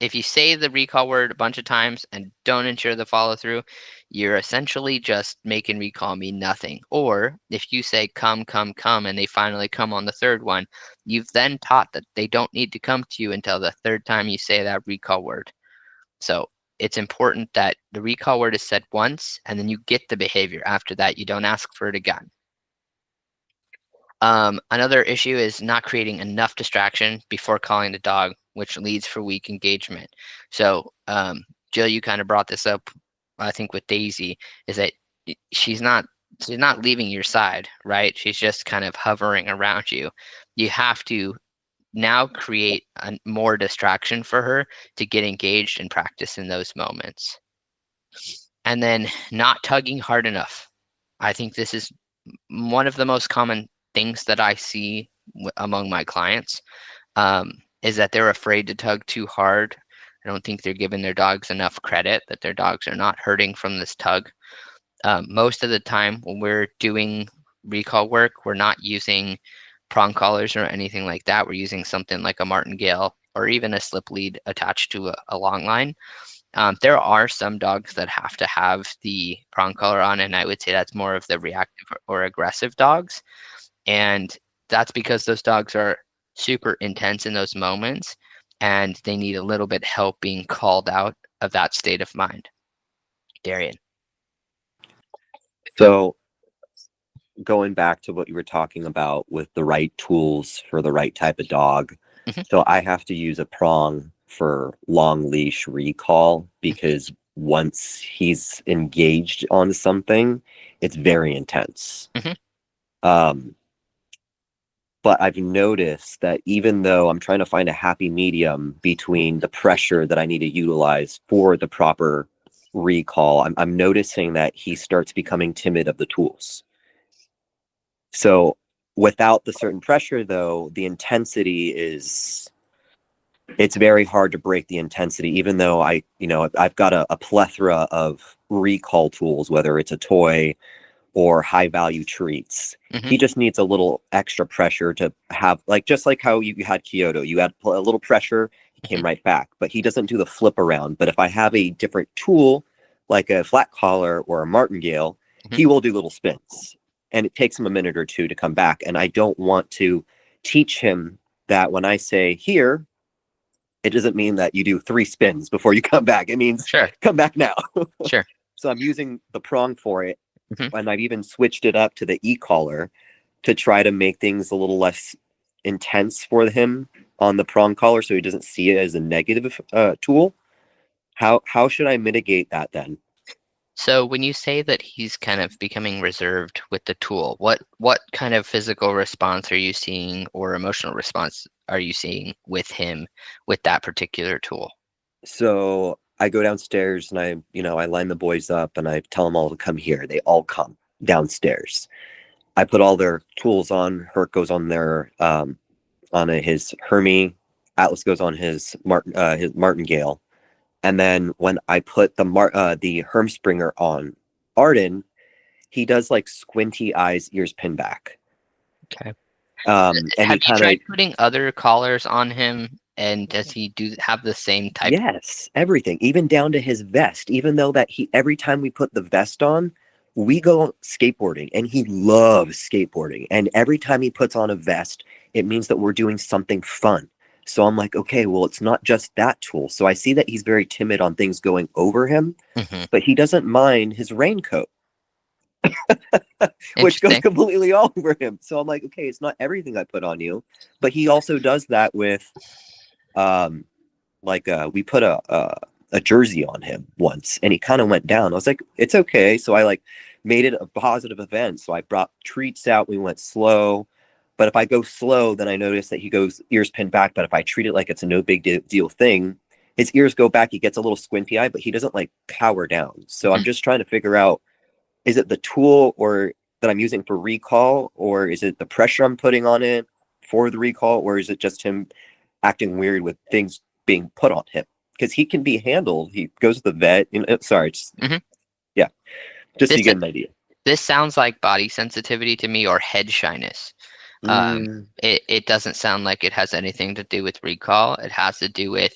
if you say the recall word a bunch of times and don't ensure the follow through, you're essentially just making recall mean nothing. Or if you say come, come, come, and they finally come on the 3rd one, you've then taught that they don't need to come to you until the 3rd time you say that recall word. So it's important that the recall word is said once and then you get the behavior. After that, you don't ask for it again. Another issue is not creating enough distraction before calling the dog, which leads for weak engagement. So, Jill, you kind of brought this up, I think, with Daisy, is that she's not leaving your side, right? She's just kind of hovering around you. You have to now create more distraction for her to get engaged and practice in those moments. And then not tugging hard enough. I think this is one of the most common things that I see among my clients, is that they're afraid to tug too hard. I don't think they're giving their dogs enough credit that their dogs are not hurting from this tug. Most of the time when we're doing recall work, we're not using prong collars or anything like that. We're using something like a martingale or even a slip lead attached to a long line. There are some dogs that have to have the prong collar on, and I would say that's more of the reactive or aggressive dogs. And that's because those dogs are super intense in those moments and they need a little bit help being called out of that state of mind. Darian. So going back to what you were talking about with the right tools for the right type of dog. Mm-hmm. So I have to use a prong for long leash recall because once he's engaged on something, it's very intense. Mm-hmm. But I've noticed that even though I'm trying to find a happy medium between the pressure that I need to utilize for the proper recall, I'm noticing that he starts becoming timid of the tools. So without the certain pressure, though, the intensity is, it's very hard to break the intensity, even though I've got a plethora of recall tools, whether it's a toy or high value treats. Hmm. He just needs a little extra pressure to have, like, just like how you had Kyoto, you had a little pressure, he came Hmm. right back, but he doesn't do the flip around. But if I have a different tool, like a flat collar or a martingale, Hmm. he will do little spins, and it takes him a minute or two to come back. And I don't want to teach him that when I say here, it doesn't mean that you do 3 spins before you come back. It means Sure. come back now. Sure. So I'm using the prong for it, Hmm. and I've even switched it up to the e-collar to try to make things a little less intense for him on the prong collar, so he doesn't see it as a negative tool. How should I mitigate that then? So when you say that he's kind of becoming reserved with the tool, what kind of physical response are you seeing or emotional response are you seeing with him with that particular tool? So I go downstairs and I line the boys up and I tell them all to come here. They all come downstairs. I put all their tools on. Herc goes on his Hermie. Atlas goes on his martingale. And then when I put the Hermspringer on Arden, he does like squinty eyes, ears pinned back. Okay. And Have he you kind of, tried putting other collars on him, and does he have the same type? yes, everything, even down to his vest. Even though that every time we put the vest on, we go skateboarding, and he loves skateboarding. And every time he puts on a vest, it means that we're doing something fun. So I'm like, okay, well, it's not just that tool. So I see that he's very timid on things going over him, Hmm. but he doesn't mind his raincoat, which goes Interesting. completely all over him. So I'm like, okay, it's not everything I put on you. But he also does that with, um, we put a jersey on him once, and he kind of went down. I was like, it's okay. So I like made it a positive event. So I brought treats out. We went slow. But if I go slow, then I notice that he goes ears pinned back. But if I treat it like it's a no big deal thing, his ears go back. He gets a little squinty eye, but he doesn't like power down. So I'm Mhm. just trying to figure out, is it the tool or that I'm using for recall, or is it the pressure I'm putting on it for the recall, or is it just him acting weird with things being put on him? Because he can be handled. He goes to the vet. Sorry, Mhm. yeah, just so This you get an idea. this sounds like body sensitivity to me or head shyness. Mm, It doesn't sound like it has anything to do with recall. It has to do with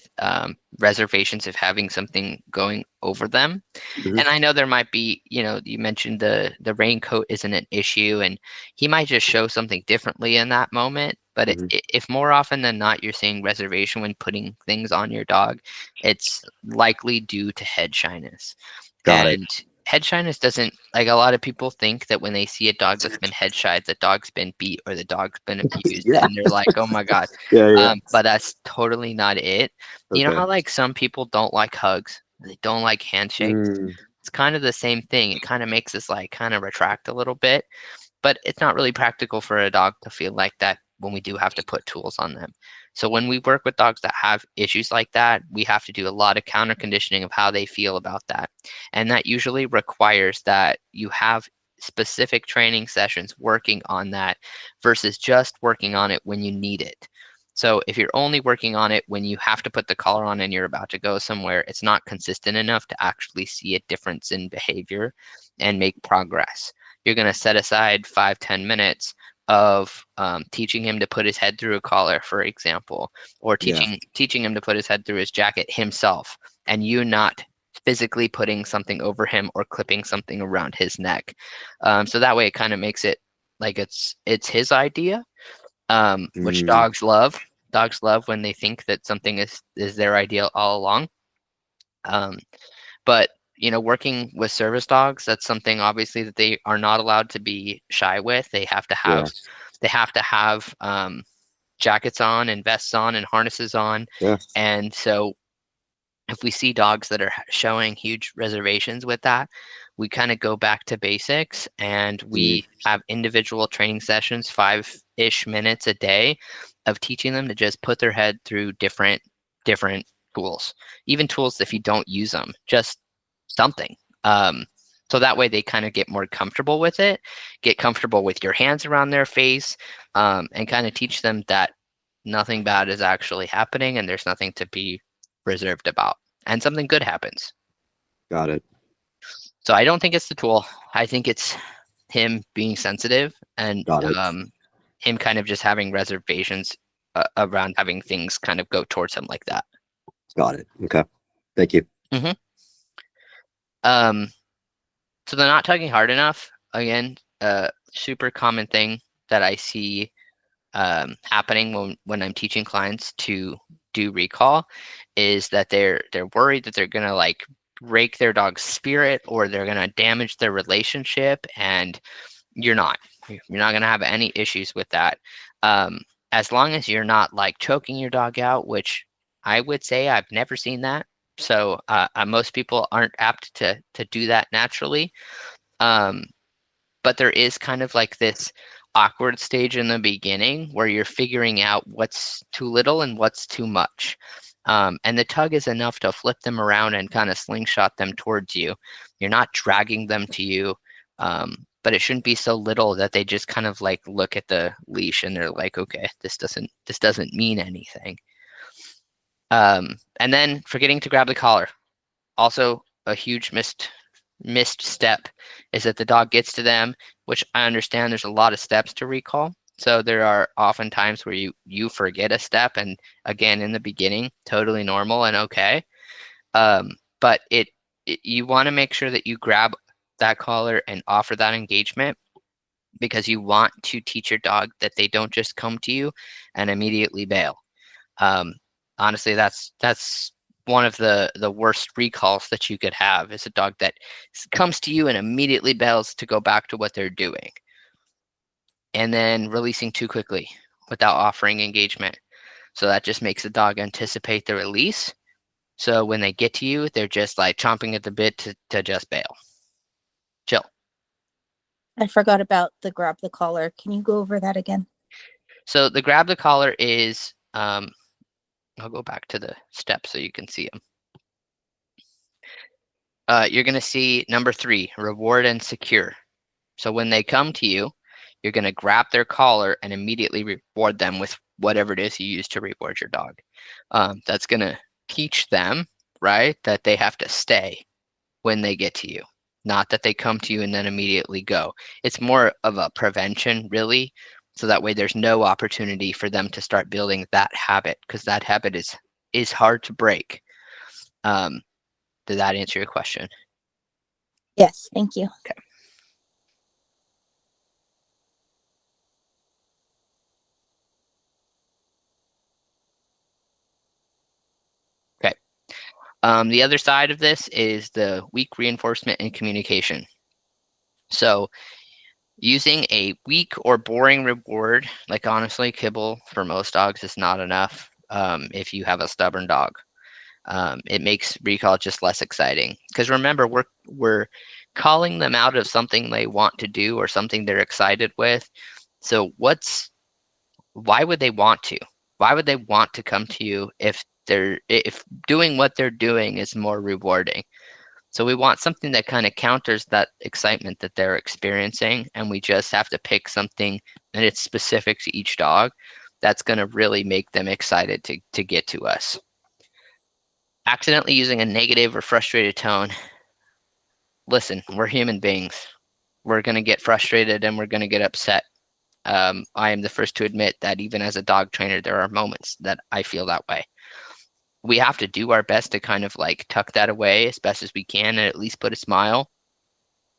reservations of having something going over them. mhm, And I know there might be, you mentioned the raincoat isn't an issue, and he might just show something differently in that moment. But mhm. if more often than not you're seeing reservation when putting things on your dog, it's likely due to head shyness. Got it. And head shyness doesn't, like, a lot of people think that when they see a dog that's been head shied, the dog's been beat or the dog's been abused, Yeah, and they're like, oh my God. yeah, yeah. But that's totally not it. You know Okay. how, like, some people don't like hugs, they don't like handshakes? Mm, It's kind of the same thing. It kind of makes us like kind of retract a little bit, but it's not really practical for a dog to feel like that when we do have to put tools on them. So when we work with dogs that have issues like that, we have to do a lot of counter conditioning of how they feel about that. And that usually requires that you have specific training sessions working on that versus just working on it when you need it. So if you're only working on it when you have to put the collar on and you're about to go somewhere, it's not consistent enough to actually see a difference in behavior and make progress. You're going to set aside 5-10 minutes of teaching him to put his head through a collar, for example, or yeah. teaching him to put his head through his jacket himself, and you not physically putting something over him or clipping something around his neck. So that way it kind of makes it like it's his idea, which Mm, dogs love when they think that something is their ideal all along. Um, but working with service dogs, that's something obviously that they are not allowed to be shy with. They have to have yeah. jackets on and vests on and harnesses on. Yeah. And so if we see dogs that are showing huge reservations with that, we kind of go back to basics and Mm, we have individual training sessions, 5-ish minutes a day, of teaching them to just put their head through different tools, even tools if you don't use them, just something. Um, So that way they kind of get more comfortable with it, get comfortable with your hands around their face, and kind of teach them that nothing bad is actually happening and there's nothing to be reserved about. And something good happens. Got it. So I don't think it's the tool. I think it's him being sensitive and Got it. him kind of just having reservations around having things kind of go towards him like that. Got it. Okay. Thank you. So they're not tugging hard enough. Again, super common thing that I see happening when I'm teaching clients to do recall is that they're worried that they're gonna like break their dog's spirit or they're gonna damage their relationship, and you're not. You're not gonna have any issues with that. As long as you're not like choking your dog out, which I would say I've never seen that. So most people aren't apt to do that naturally. But there is kind of like this awkward stage in the beginning where you're figuring out what's too little and what's too much. And the tug is enough to flip them around and kind of slingshot them towards you. You're not dragging them to you, but it shouldn't be so little that they just kind of like look at the leash and they're like, okay, this doesn't mean anything. And then forgetting to grab the collar. Also a huge missed step is that the dog gets to them, which I understand there's a lot of steps to recall. So there are often times where you forget a step, and again, in the beginning, totally normal and okay. But you want to make sure that you grab that collar and offer that engagement, because you want to teach your dog that they don't just come to you and immediately bail. Honestly, that's one of the worst recalls that you could have, is a dog that comes to you and immediately bails to go back to what they're doing, and then releasing too quickly without offering engagement. So that just makes the dog anticipate the release. So when they get to you, they're just like chomping at the bit to just bail. Chill. I forgot about the grab the collar. Can you go over that again? So the grab the collar is, I'll go back to the steps so you can see them. You're going to see number 3, reward and secure. So when they come to you, you're going to grab their collar and immediately reward them with whatever it is you use to reward your dog. That's going to teach them, right, that they have to stay when they get to you, not that they come to you and then immediately go. It's more of a prevention, really, so that way there's no opportunity for them to start building that habit, because that habit is hard to break. Did that answer your question? Yes, thank you. Okay. Okay. The other side of this is the weak reinforcement and communication. So using a weak or boring reward, like honestly, kibble for most dogs is not enough if you have a stubborn dog. It makes recall just less exciting, because remember, we're calling them out of something they want to do or something they're excited with. So why would they want to? Why would they want to come to you if doing what they're doing is more rewarding? So we want something that kind of counters that excitement that they're experiencing, and we just have to pick something that it's specific to each dog that's going to really make them excited to get to us. Accidentally using a negative or frustrated tone. Listen, we're human beings. We're going to get frustrated and we're going to get upset. I am the first to admit that even as a dog trainer, there are moments that I feel that way. We have to do our best to kind of like tuck that away as best as we can and at least put a smile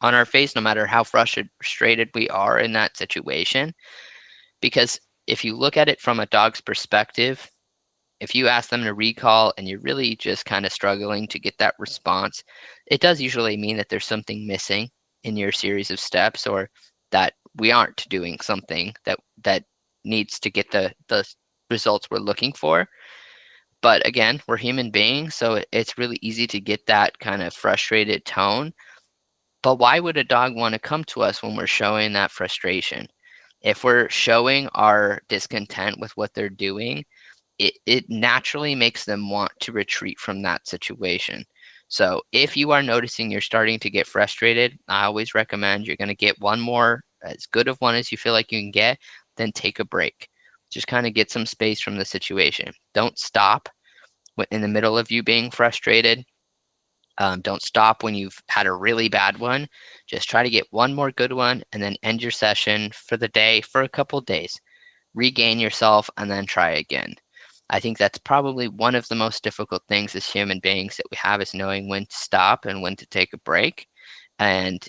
on our face, no matter how frustrated we are in that situation. Because if you look at it from a dog's perspective, if you ask them to recall and you're really just kind of struggling to get that response, it does usually mean that there's something missing in your series of steps, or that we aren't doing something that needs to get the results we're looking for. But again, we're human beings, so it's really easy to get that kind of frustrated tone. But why would a dog want to come to us when we're showing that frustration? If we're showing our discontent with what they're doing, it naturally makes them want to retreat from that situation. So if you are noticing you're starting to get frustrated, I always recommend you're going to get one more, as good of one as you feel like you can get, then take a break. Just kind of get some space from the situation. Don't stop in the middle of you being frustrated. Don't stop when you've had a really bad one. Just try to get one more good one and then end your session for the day for a couple days. Regain yourself and then try again. I think that's probably one of the most difficult things as human beings that we have, is knowing when to stop and when to take a break. And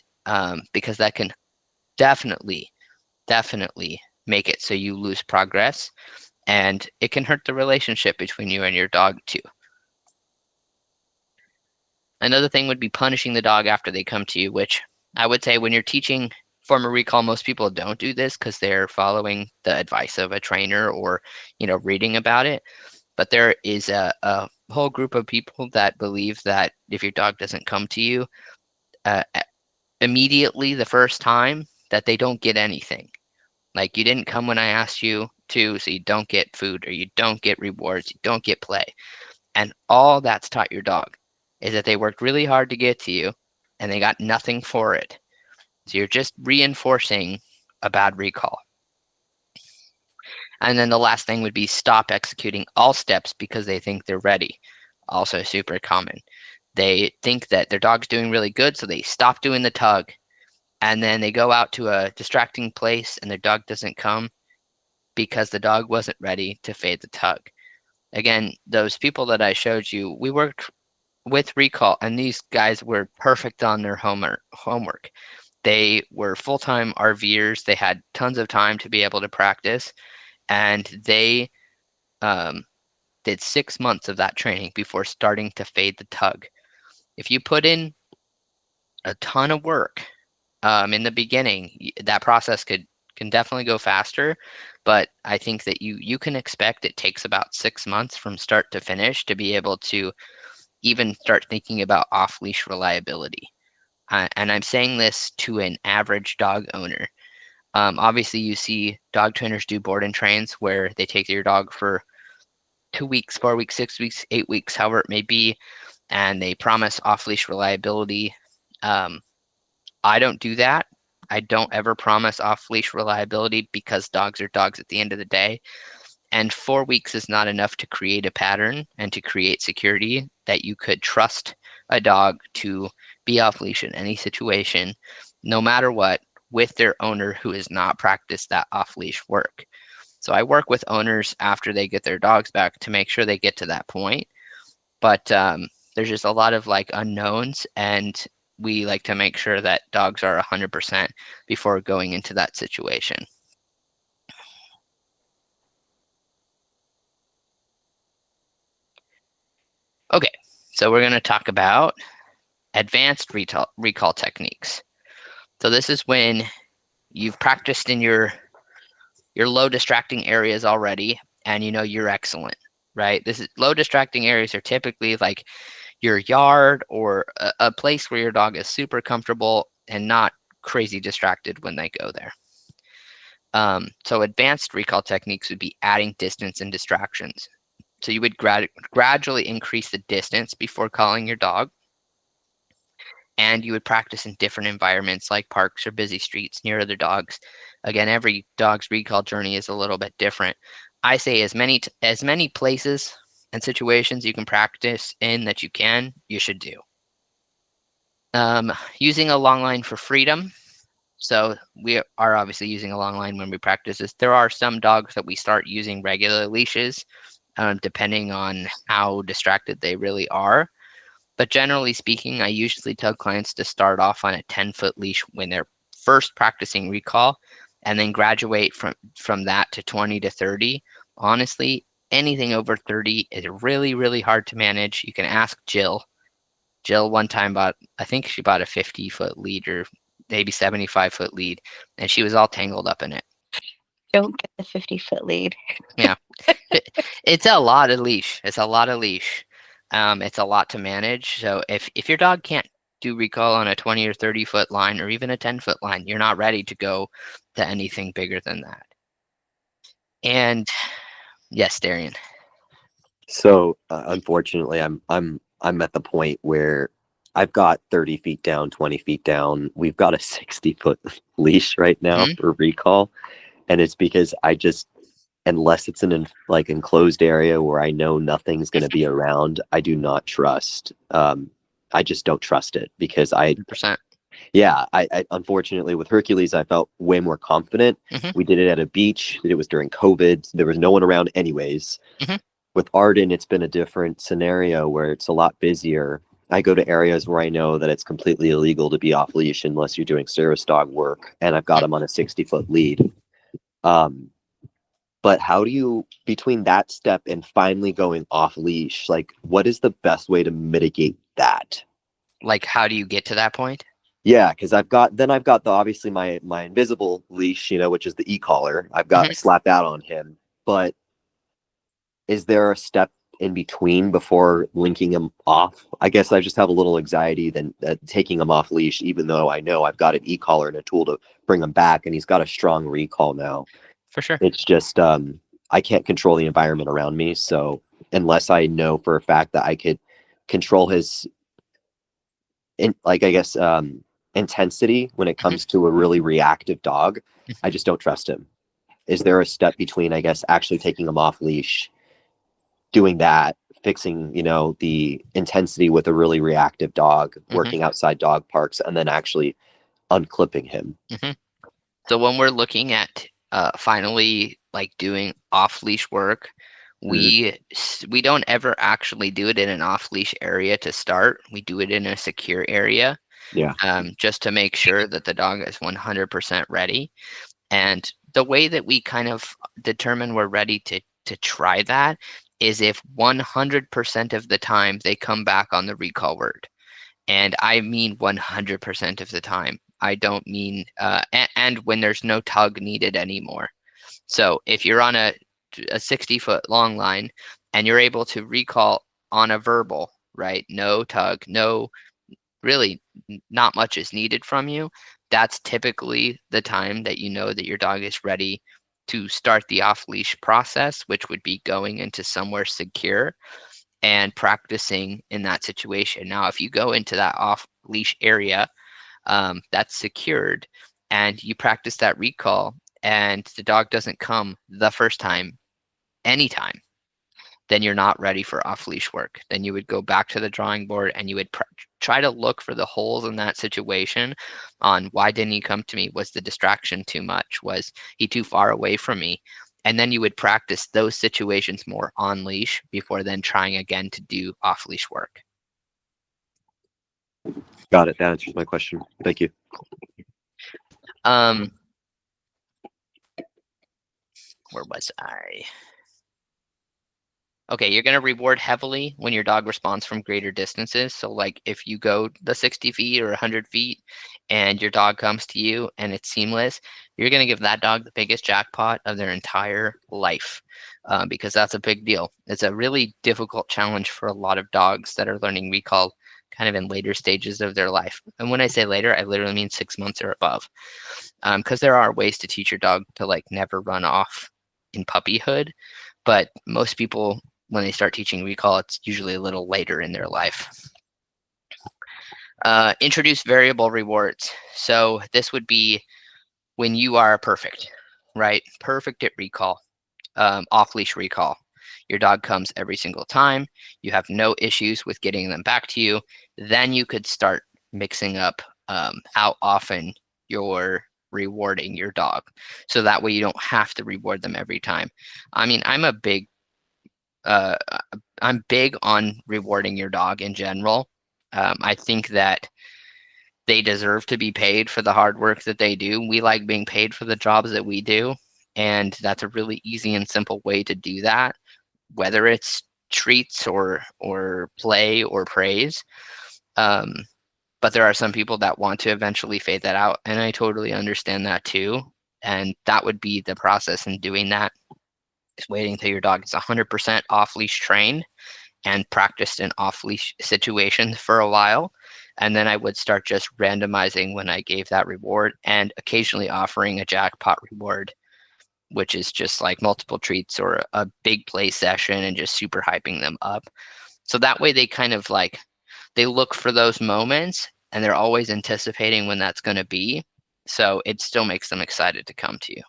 because that can definitely make it so you lose progress, and it can hurt the relationship between you and your dog too. Another thing would be punishing the dog after they come to you, which I would say when you're teaching former recall, most people don't do this because they're following the advice of a trainer or, reading about it. But there is a whole group of people that believe that if your dog doesn't come to you immediately the first time, that they don't get anything. Like, you didn't come when I asked you to, so you don't get food, or you don't get rewards, you don't get play. And all that's taught your dog is that they worked really hard to get to you and they got nothing for it. So you're just reinforcing a bad recall. And then the last thing would be stop executing all steps because they think they're ready. Also super common. They think that their dog's doing really good, so they stop doing the tug. And then they go out to a distracting place and their dog doesn't come because the dog wasn't ready to fade the tug. Again, those people that I showed you, we worked with recall, and these guys were perfect on their homework. They were full-time RVers. They had tons of time to be able to practice, and they did 6 months of that training before starting to fade the tug. If you put in a ton of work in the beginning, that process can definitely go faster, but I think that you can expect it takes about 6 months from start to finish to be able to even start thinking about off-leash reliability. And I'm saying this to an average dog owner. Obviously, you see dog trainers do board and trains where they take your dog for 2 weeks, 4 weeks, 6 weeks, 8 weeks, however it may be, and they promise off-leash reliability. I don't do that. I don't ever promise off-leash reliability because dogs are dogs at the end of the day. And 4 weeks is not enough to create a pattern and to create security that you could trust a dog to be off leash in any situation, no matter what, with their owner who has not practiced that off leash work. So I work with owners after they get their dogs back to make sure they get to that point. But there's just a lot of unknowns, and we like to make sure that dogs are 100% before going into that situation. Okay, so we're going to talk about advanced recall techniques. So this is when you've practiced in your low distracting areas already, and you're excellent, right? Low distracting areas are typically like your yard or a place where your dog is super comfortable and not crazy distracted when they go there. So advanced recall techniques would be adding distance and distractions. So you would gradually increase the distance before calling your dog, and you would practice in different environments like parks or busy streets near other dogs. Again, every dog's recall journey is a little bit different. I say as many places and situations you can practice in that you should do. Using a long line for freedom. So we are obviously using a long line when we practice this. There are some dogs that we start using regular leashes, depending on how distracted they really are. But generally speaking, I usually tell clients to start off on a 10-foot leash when they're first practicing recall, and then graduate from that to 20 to 30. Honestly, anything over 30 is really, really hard to manage. You can ask Jill. Jill one time I think she bought a 50-foot lead or maybe 75-foot lead, and she was all tangled up in it. Don't get the 50-foot lead. Yeah. It's a lot of leash. It's a lot of leash. It's a lot to manage. So if your dog can't do recall on a 20 or 30-foot line or even a 10-foot line, you're not ready to go to anything bigger than that. And yes, Darian. So unfortunately, I'm at the point where I've got 30 feet down, 20 feet down. We've got a 60-foot leash right now for recall. And it's because I just, unless it's an like enclosed area where I know nothing's going to be around, I do not trust. I just don't trust it because 100%. I unfortunately with Hercules, I felt way more confident. We did it at a beach. It was during COVID. There was no one around anyways. With Arden, it's been a different scenario where it's a lot busier. I go to areas where I know that it's completely illegal to be off leash unless you're doing service dog work, and I've got them on a 60-foot lead. But how do you, between that step and finally going off leash, like what is the best way to mitigate that? Like, how do you get to that point? Yeah, because I've got the obviously my invisible leash, which is the e-collar. I've got slapped out on him, but is there a step in between before linking him off? I guess I just have a little anxiety than taking him off leash, even though I know I've got an e-collar and a tool to bring him back, and he's got a strong recall now. For sure. It's just I can't control the environment around me, so unless I know for a fact that I could control his intensity when it comes to a really reactive dog, I just don't trust him. Is there a step between, I guess, actually taking him off leash, doing that, fixing, the intensity with a really reactive dog, working outside dog parks, and then actually unclipping him? So when we're looking at finally like doing off leash work, we don't ever actually do it in an off leash area to start. We do it in a secure area. Yeah. Just to make sure that the dog is 100% ready. And the way that we kind of determine we're ready to try that is if 100% of the time they come back on the recall word. And I mean 100% of the time. I don't mean, and when there's no tug needed anymore. So if you're on a 60-foot long line and you're able to recall on a verbal, right? No tug, no, really not much is needed from you. That's typically the time that you know that your dog is ready to start the off leash process, which would be going into somewhere secure and practicing in that situation. Now, if you go into that off leash area that's secured and you practice that recall and the dog doesn't come the first time, anytime, then you're not ready for off leash work. Then you would go back to the drawing board and you would try to look for the holes in that situation on why didn't he come to me? Was the distraction too much? Was he too far away from me? And then you would practice those situations more on leash before then trying again to do off leash work. Got it. That answers my question. Thank you. Where was I? Okay, you're going to reward heavily when your dog responds from greater distances. So like if you go the 60 feet or 100 feet and your dog comes to you and it's seamless, you're going to give that dog the biggest jackpot of their entire life because that's a big deal. It's a really difficult challenge for a lot of dogs that are learning recall kind of in later stages of their life. And when I say later, I literally mean 6 months or above because there are ways to teach your dog to like never run off in puppyhood. But most people, when they start teaching recall, it's usually a little later in their life. Introduce variable rewards. So this would be when you are perfect, right? Perfect at recall, off-leash recall. Your dog comes every single time. You have no issues with getting them back to you. Then you could start mixing up how often you're rewarding your dog. So that way you don't have to reward them every time. I mean, I'm big on rewarding your dog in general. I think that they deserve to be paid for the hard work that they do. We like being paid for the jobs that we do. And that's a really easy and simple way to do that, whether it's treats or play or praise. But there are some people that want to eventually fade that out. And I totally understand that too. And that would be the process in doing that. Is waiting until your dog is 100% off-leash trained and practiced in off-leash situations for a while. And then I would start just randomizing when I gave that reward and occasionally offering a jackpot reward, which is just like multiple treats or a big play session and just super hyping them up. So that way they kind of like, they look for those moments and they're always anticipating when that's going to be. So it still makes them excited to come to you.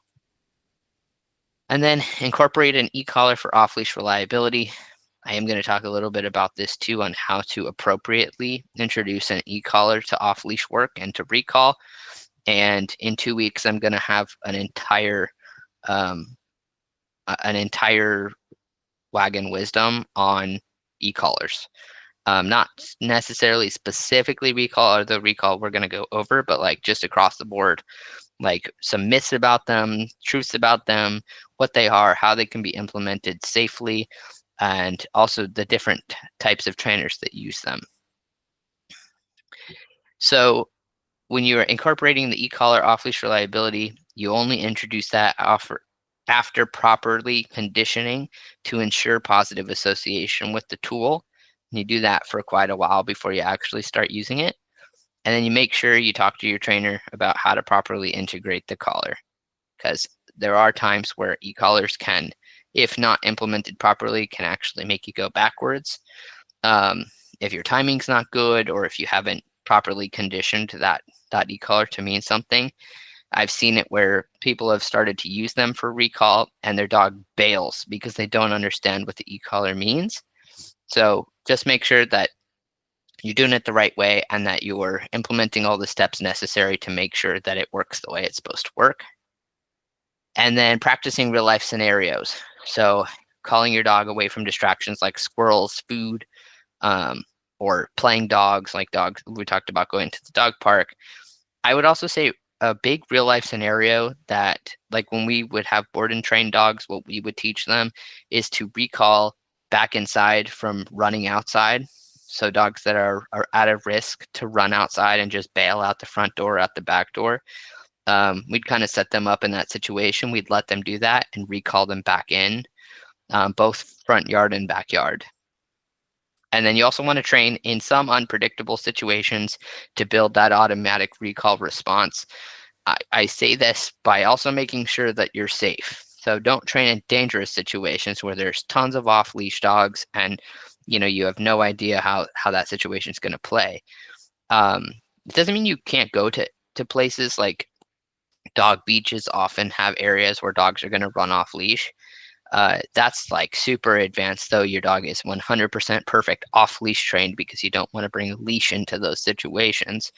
And then incorporate an e-collar for off-leash reliability. I am going to talk a little bit about this too, on how to appropriately introduce an e-collar to off-leash work and to recall. And in 2 weeks, I'm going to have an entire Wag Wisdom on e-collars. Not necessarily specifically recall or the recall we're going to go over, but like just across the board, like some myths about them, truths about them, what they are, how they can be implemented safely, and also the different types of trainers that use them. So when you're incorporating the e-collar off-leash reliability, you only introduce that after properly conditioning to ensure positive association with the tool. And you do that for quite a while before you actually start using it. And then you make sure you talk to your trainer about how to properly integrate the collar, because there are times where e-collars can, if not implemented properly, can actually make you go backwards. If your timing's not good, or if you haven't properly conditioned that e-collar to mean something. I've seen it where people have started to use them for recall and their dog bails because they don't understand what the e-collar means. So just make sure that you're doing it the right way and that you're implementing all the steps necessary to make sure that it works the way it's supposed to work. And then practicing real life scenarios. So calling your dog away from distractions like squirrels, food, or playing dogs, like dogs. We talked about going to the dog park. I would also say a big real life scenario that, like when we would have board and train dogs, what we would teach them is to recall back inside from running outside. So dogs that are at a risk to run outside and just bail out the front door, out the back door. We'd kind of set them up in that situation. We'd let them do that and recall them back in, both front yard and backyard. And then you also want to train in some unpredictable situations to build that automatic recall response. I say this by also making sure that you're safe. So don't train in dangerous situations where there's tons of off-leash dogs and you have no idea how that situation is going to play. It doesn't mean you can't go to places like dog beaches often have areas where dogs are going to run off leash. That's like super advanced, though. Your dog is 100% perfect off leash trained because you don't want to bring a leash into those situations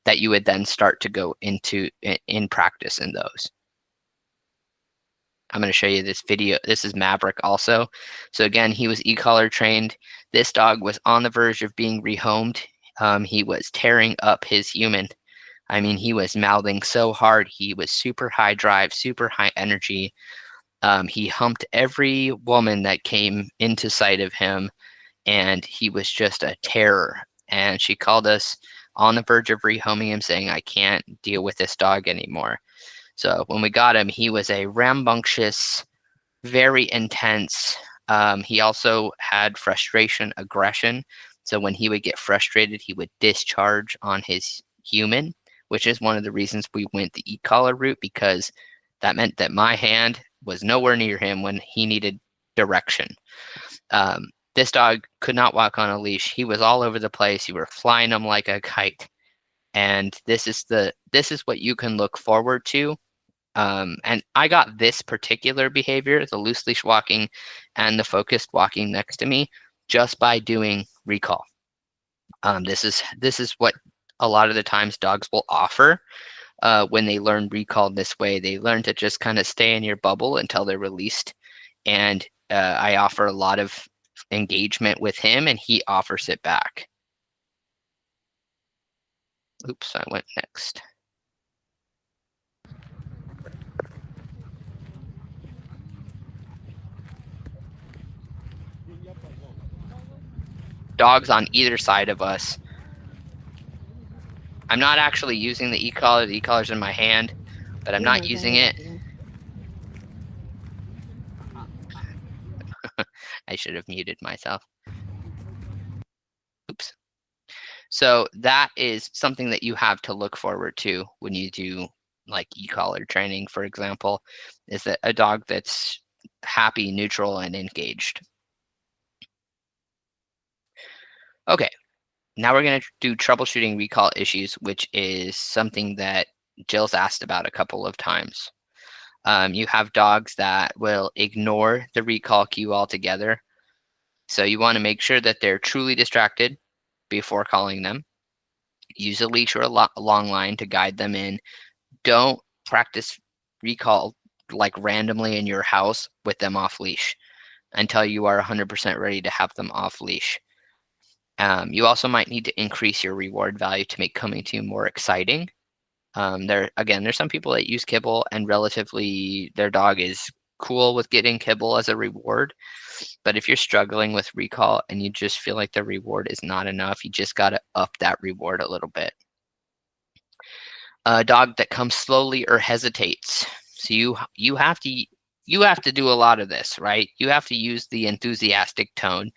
that you would then start to go into in practice in those. I'm going to show you this video. This is Maverick also. So again, he was e-collar trained. This dog was on the verge of being rehomed. He was tearing up his human. I mean, he was mouthing so hard. He was super high drive, super high energy. He humped every woman that came into sight of him, and he was just a terror. And she called us on the verge of rehoming him, saying, "I can't deal with this dog anymore." So when we got him, he was a rambunctious, very intense. He also had frustration, aggression. So when he would get frustrated, he would discharge on his human, which is one of the reasons we went the e-collar route, because that meant that my hand was nowhere near him when he needed direction. This dog could not walk on a leash. He was all over the place. You were flying him like a kite. And this is what you can look forward to. And I got this particular behavior, the loose leash walking and the focused walking next to me, just by doing recall. This is what a lot of the times dogs will offer when they learn recall this way. They learn to just kind of stay in your bubble until they're released. And I offer a lot of engagement with him, and he offers it back. Oops, I went next. Dogs on either side of us. I'm not actually using the e-collar. The e-collar's in my hand, but I'm not using it. I should have muted myself. Oops. So that is something that you have to look forward to when you do like e-collar training, for example, is that a dog that's happy, neutral, and engaged. Okay, Now we're going to do troubleshooting recall issues, which is something that Jill's asked about a couple of times. You have dogs that will ignore the recall cue altogether. So you want to make sure that they're truly distracted before calling them. Use a leash or a long line to guide them in. Don't practice recall like randomly in your house with them off leash until you are 100% ready to have them off leash. You also might need to increase your reward value to make coming to you more exciting. There's some people that use kibble and relatively their dog is cool with getting kibble as a reward. But if you're struggling with recall and you just feel like the reward is not enough, you just got to up that reward a little bit. A dog that comes slowly or hesitates. So you have to do a lot of this, right? You have to use the enthusiastic tone,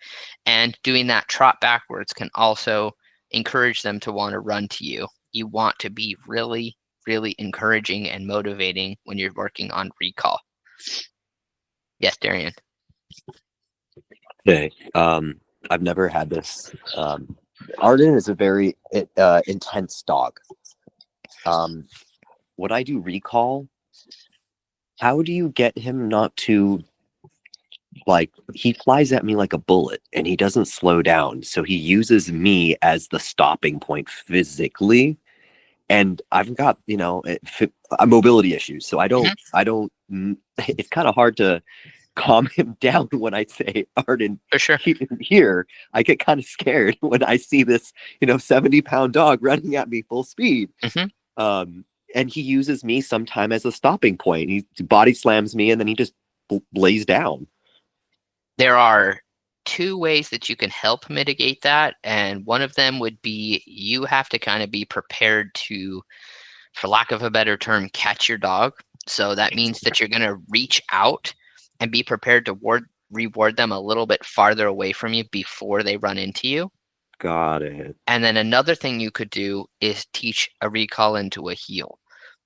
and doing that trot backwards can also encourage them to want to run to you. You want to be really, really encouraging and motivating when you're working on recall. Yes, Darian. Okay. I've never had this. Arden is a very intense dog. When I do recall, how do you get him not to, like, he flies at me like a bullet and he doesn't slow down. So he uses me as the stopping point physically. And I've got, mobility issues. So it's kind of hard to calm him down when I say, Arden, For sure. keep him here. I get kind of scared when I see this, 70-pound dog running at me full speed. And he uses me sometime as a stopping point. He body slams me and then he just lays down. There are two ways that you can help mitigate that. And one of them would be you have to kind of be prepared to, for lack of a better term, catch your dog. So that means that you're going to reach out and be prepared to reward them a little bit farther away from you before they run into you. Got it. And then another thing you could do is teach a recall into a heel.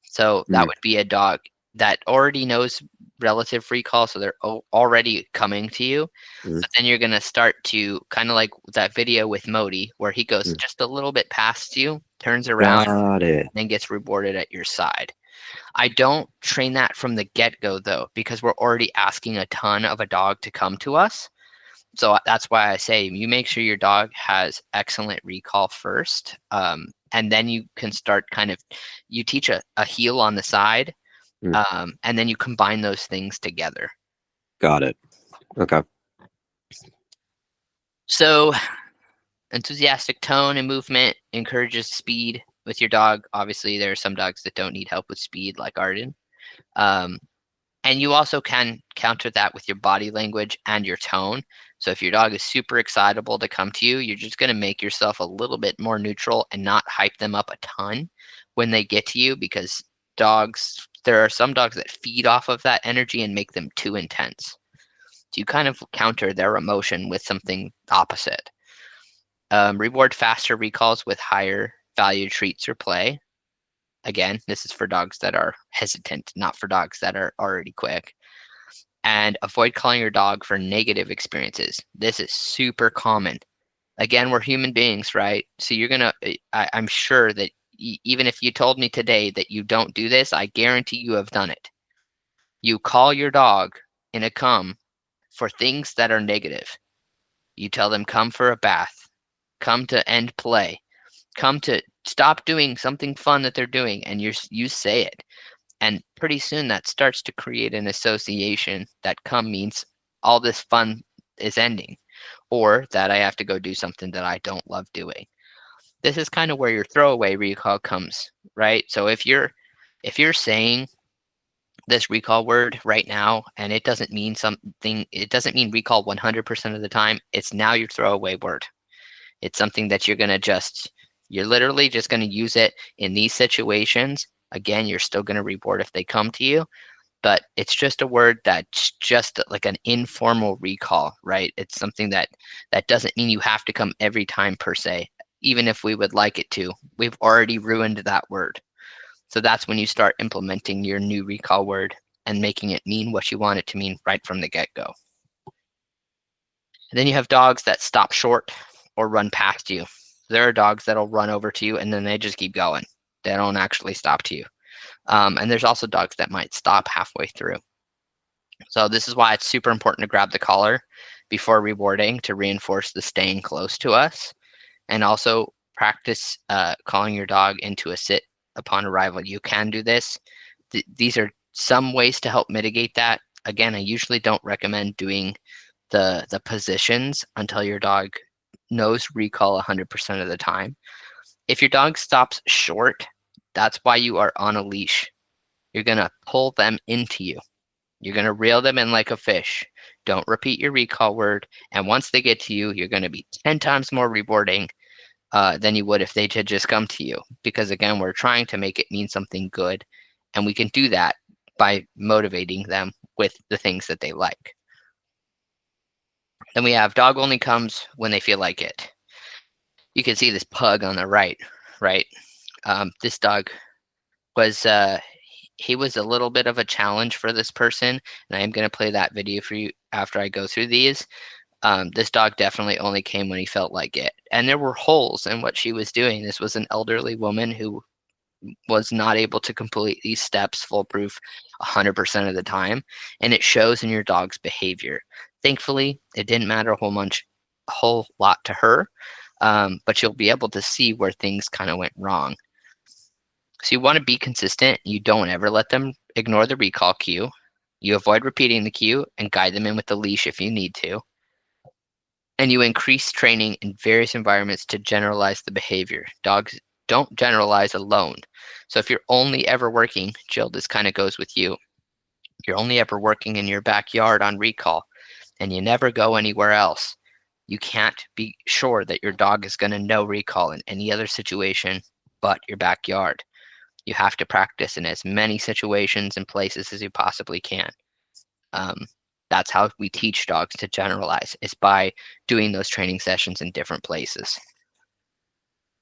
So that would be a dog that already knows relative recall, so they're already coming to you. But then you're going to start to kind of like that video with Modi, where he goes just a little bit past you, turns around, and then gets rewarded at your side. I don't train that from the get-go, though, because we're already asking a ton of a dog to come to us. So that's why I say you make sure your dog has excellent recall first. And then you can start you teach a heel on the side, and then you combine those things together. Got it. Okay. So enthusiastic tone and movement encourages speed with your dog. Obviously, there are some dogs that don't need help with speed, like Arden. And you also can counter that with your body language and your tone. So if your dog is super excitable to come to you, you're just going to make yourself a little bit more neutral and not hype them up a ton when they get to you, because there are some dogs that feed off of that energy and make them too intense. So you kind of counter their emotion with something opposite. Reward faster recalls with higher value treats or play. Again, this is for dogs that are hesitant, not for dogs that are already quick. And avoid calling your dog for negative experiences. This is super common. Again, we're human beings, right? So I'm sure that even if you told me today that you don't do this, I guarantee you have done it. You call your dog in a come for things that are negative. You tell them, come for a bath, come to end play, come to stop doing something fun that they're doing, and you say it. And pretty soon that starts to create an association that come means all this fun is ending, or that I have to go do something that I don't love doing. This is kind of where your throwaway recall comes, right? So if you're saying this recall word right now and it doesn't mean something, it doesn't mean recall 100% of the time, it's now your throwaway word. It's something that you're literally just going to use it in these situations. Again, you're still going to reward if they come to you, but it's just a word that's just like an informal recall, right? It's something that doesn't mean you have to come every time per se, even if we would like it to. We've already ruined that word. So that's when you start implementing your new recall word and making it mean what you want it to mean right from the get-go. And then you have dogs that stop short or run past you. There are dogs that'll run over to you and then they just keep going. They don't actually stop to you. And there's also dogs that might stop halfway through. So this is why it's super important to grab the collar before rewarding to reinforce the staying close to us. And also practice calling your dog into a sit upon arrival. You can do this. These are some ways to help mitigate that. Again, I usually don't recommend doing the positions until your dog knows recall 100% of the time. If your dog stops short, that's why you are on a leash. You're going to pull them into you. You're going to reel them in like a fish. Don't repeat your recall word. And once they get to you, you're going to be 10 times more rewarding than you would if they had just come to you. Because again, we're trying to make it mean something good. And we can do that by motivating them with the things that they like. Then we have dog only comes when they feel like it. You can see this pug on the right? This dog was, he was a little bit of a challenge for this person. And I am going to play that video for you after I go through these. This dog definitely only came when he felt like it. And there were holes in what she was doing. This was an elderly woman who was not able to complete these steps foolproof 100% of the time. And it shows in your dog's behavior. Thankfully, it didn't matter a whole lot to her, but you'll be able to see where things kind of went wrong. So you want to be consistent. You don't ever let them ignore the recall cue. You avoid repeating the cue and guide them in with the leash if you need to. And you increase training in various environments to generalize the behavior. Dogs don't generalize alone. So if you're only ever working, Jill, this kind of goes with you. You're only ever working in your backyard on recall and you never go anywhere else. You can't be sure that your dog is going to know recall in any other situation but your backyard. You have to practice in as many situations and places as you possibly can. That's how we teach dogs to generalize, is by doing those training sessions in different places.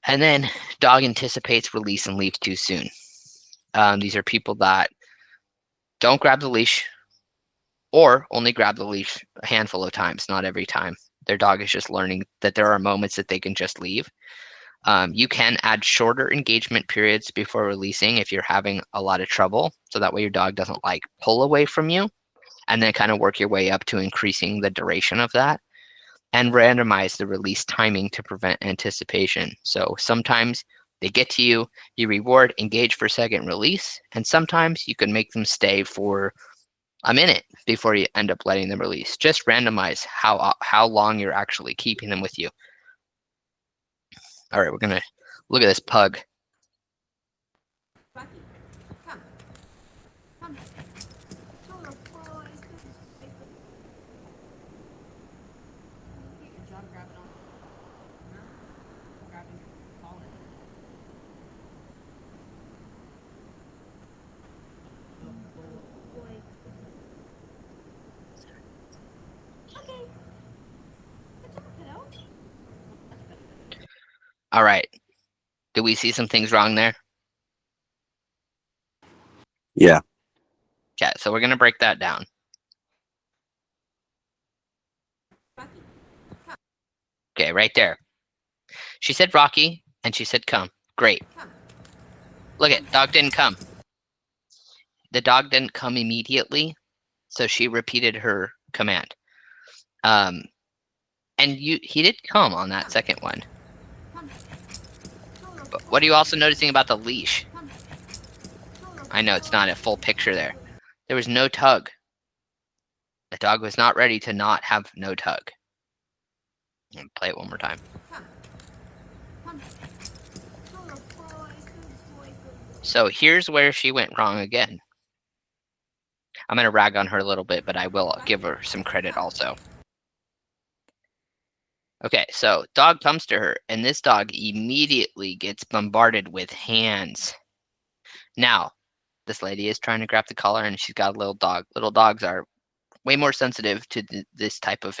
And then dog anticipates release and leaves too soon. These are people that don't grab the leash or only grab the leash a handful of times, not every time. Their dog is just learning that there are moments that they can just leave. You can add shorter engagement periods before releasing if you're having a lot of trouble. So that way your dog doesn't like pull away from you, and then kind of work your way up to increasing the duration of that, and randomize the release timing to prevent anticipation. So sometimes they get to you, you reward, engage for a second, release, and sometimes you can make them stay for a minute before you end up letting them release. Just randomize how long you're actually keeping them with you. All right, we're gonna look at this pug. Rocky, come. Come. Good boy. Good job grabbing on. No? Grabbing your collar. Good boy. Okay. Good job, kiddo. All right. Do we see some things wrong there? Yeah. Okay, so we're gonna break that down. Rocky, Okay, right there. She said Rocky, and she said come. Great. come. Look it, dog didn't come. The dog didn't come immediately, so she repeated her command. And he did come on that second one. Come. But what are you also noticing about the leash? Come. I know it's not a full picture there. There was no tug. The dog was not ready to not have no tug. I'm gonna play it one more time. Come. Come. Good boy. Good boy. Good boy. So here's where she went wrong again. I'm gonna rag on her a little bit, but I will give her some credit also. Okay, so dog comes to her, and this dog immediately gets bombarded with hands. Now, this lady is trying to grab the collar, and she's got a little dog. Little dogs are way more sensitive to this type of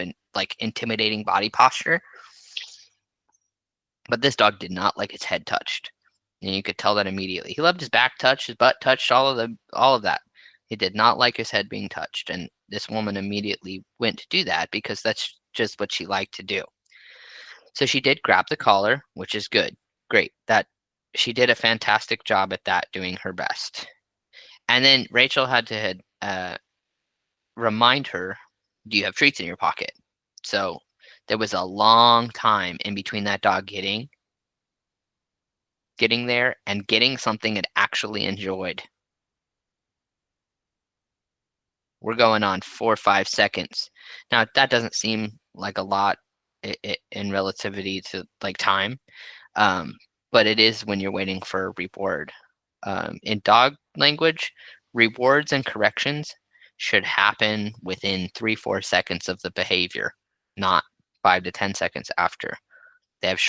intimidating body posture. But this dog did not like his head touched, and you could tell that immediately. He loved his back touched, his butt touched, all of that. He did not like his head being touched, and this woman immediately went to do that because that's just what she liked to do. So she did grab the collar, which is good. Great. She did a fantastic job at that, doing her best. And then Rachel had to remind her, do you have treats in your pocket? So there was a long time in between that dog getting there and getting something it actually enjoyed. We're going on 4 or 5 seconds. Now that doesn't seem like a lot in relativity to like time, but it is when you're waiting for a reward. In dog language, rewards and corrections should happen within 3-4 seconds of the behavior, not 5 to 10 seconds after. They have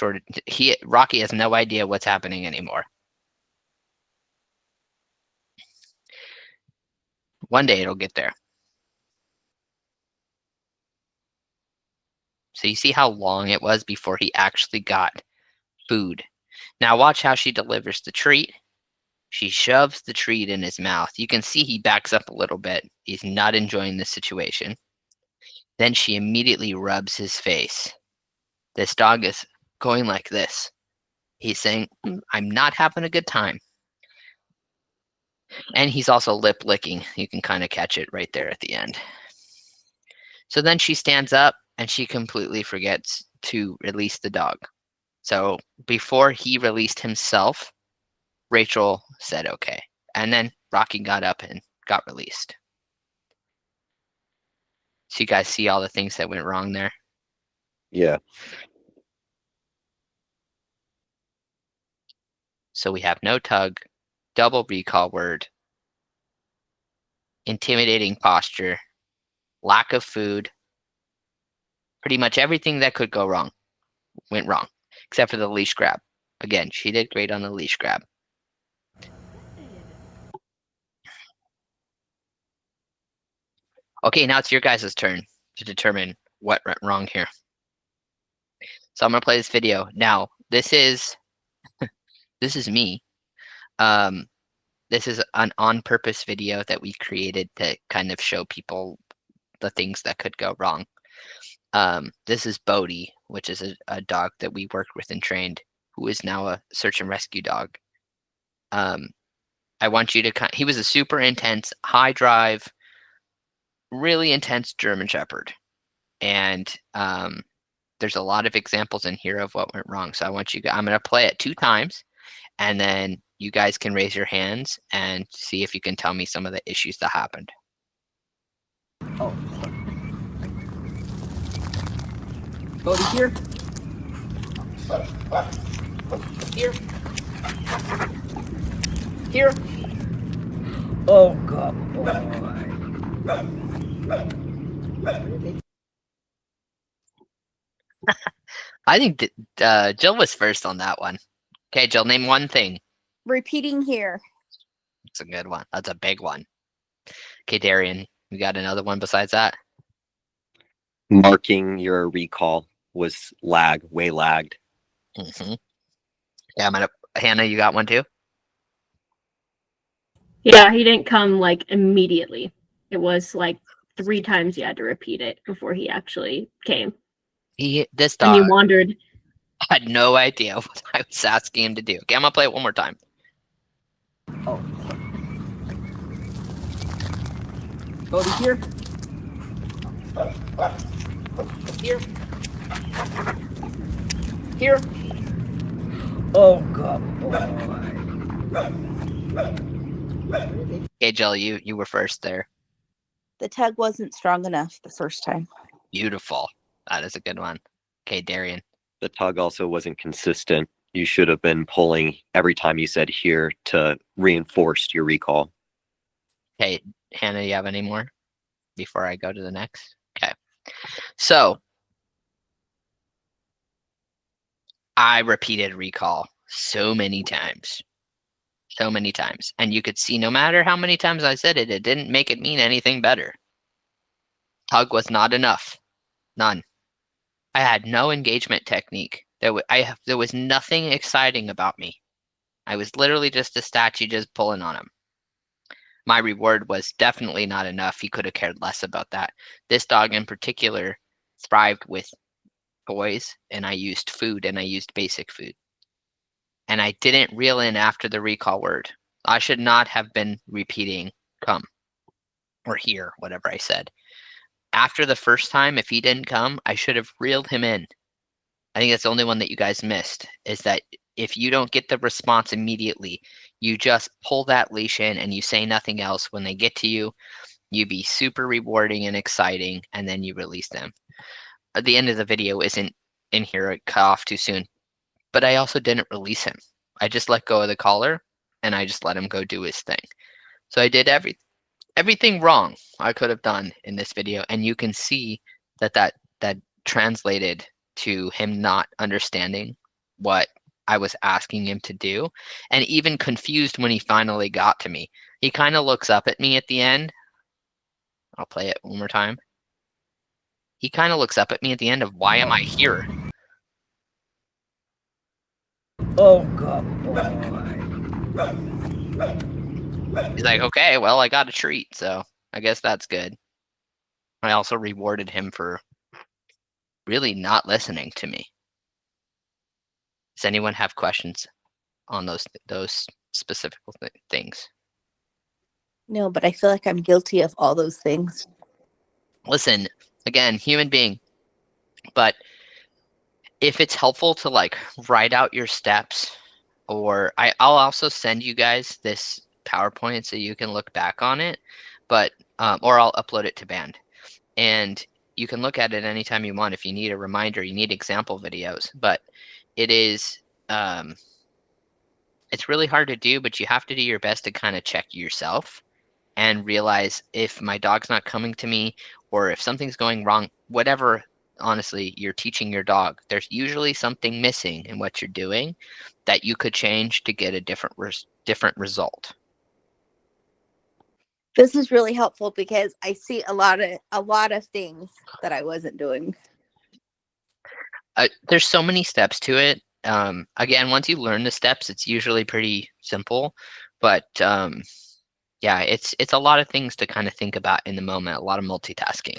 Rocky has no idea what's happening anymore. One day it'll get there. So you see how long it was before he actually got food. Now watch how she delivers the treat. She shoves the treat in his mouth. You can see he backs up a little bit. He's not enjoying the situation. Then she immediately rubs his face. This dog is going like this. He's saying, I'm not having a good time. And he's also lip licking. You can kind of catch it right there at the end. So then she stands up and she completely forgets to release the dog. So before he released himself, Rachel said okay. And then Rocky got up and got released. So you guys see all the things that went wrong there? Yeah. So we have no tug, double recall word, intimidating posture, lack of food. Pretty much everything that could go wrong went wrong, except for the leash grab. Again, she did great on the leash grab. Okay, now it's your guys' turn to determine what went wrong here. So I'm gonna play this video. Now, this is me. This is an on-purpose video that we created to kind of show people the things that could go wrong. This is Bodie, which is a dog that we worked with and trained, who is now a search and rescue dog. I want you to he was a super intense, high drive, really intense German Shepherd. And there's a lot of examples in here of what went wrong. So I'm going to play it 2 times, and then you guys can raise your hands and see if you can tell me some of the issues that happened. Oh. Bodie, here. Here. Here. Oh, God. I think that, Jill was first on that one. Okay, Jill, name one thing. Repeating here. That's a good one. That's a big one. Okay, Darian, you got another one besides that? Marking your recall was way lagged. Mm-hmm. Yeah, Hannah, you got one too? Yeah, he didn't come like immediately. It was like 3 times you had to repeat it before he actually came. This And you dog wandered. had no idea what I was asking him to do. Okay, I'm gonna play it one more time. Oh. Bodie, here. Here. Here. Oh, God. Okay, Jill, you were first there. The tug wasn't strong enough the first time. Beautiful. That is a good one. Okay, Darian. The tug also wasn't consistent. You should have been pulling every time you said here to reinforce your recall. Okay, Hannah, you have any more before I go to the next? Okay. So I repeated recall so many times. So many times. And you could see no matter how many times I said it, it didn't make it mean anything better. Tug was not enough. None. I had no engagement technique. There was nothing exciting about me. I was literally just a statue just pulling on him. My reward was definitely not enough. He could have cared less about that. This dog in particular thrived with toys, and I used food, and I used basic food. And I didn't reel in after the recall word. I should not have been repeating come or here, whatever I said. After the first time, if he didn't come, I should have reeled him in. I think that's the only one that you guys missed, is that if you don't get the response immediately, you just pull that leash in and you say nothing else. When they get to you, you be super rewarding and exciting, and then you release them. At the end of the video isn't in here, it cut off too soon, but I also didn't release him. I just let go of the collar and I just let him go do his thing. So I did everything wrong I could have done in this video, and you can see that translated to him not understanding what I was asking him to do, and even confused when he finally got to me. He kind of looks up at me at the end. I'll play it one more time. He kind of looks up at me at the end of, why am I here? Oh, God. He's like, okay, well, I got a treat, so I guess that's good. I also rewarded him for really not listening to me. Does anyone have questions on those specific things? No, but I feel like I'm guilty of all those things. Listen, again, human being, but if it's helpful to like write out your steps, or I'll also send you guys this PowerPoint so you can look back on it, but or I'll upload it to Band, and you can look at it anytime you want if you need a reminder, you need example videos. But it is it's really hard to do, but you have to do your best to kind of check yourself and realize if my dog's not coming to me, or if something's going wrong, whatever. Honestly, you're teaching your dog, there's usually something missing in what you're doing that you could change to get a different result. This is really helpful because I see a lot of things that I wasn't doing. There's so many steps to it. Again, once you learn the steps, it's usually pretty simple, but yeah, it's a lot of things to kind of think about in the moment, a lot of multitasking.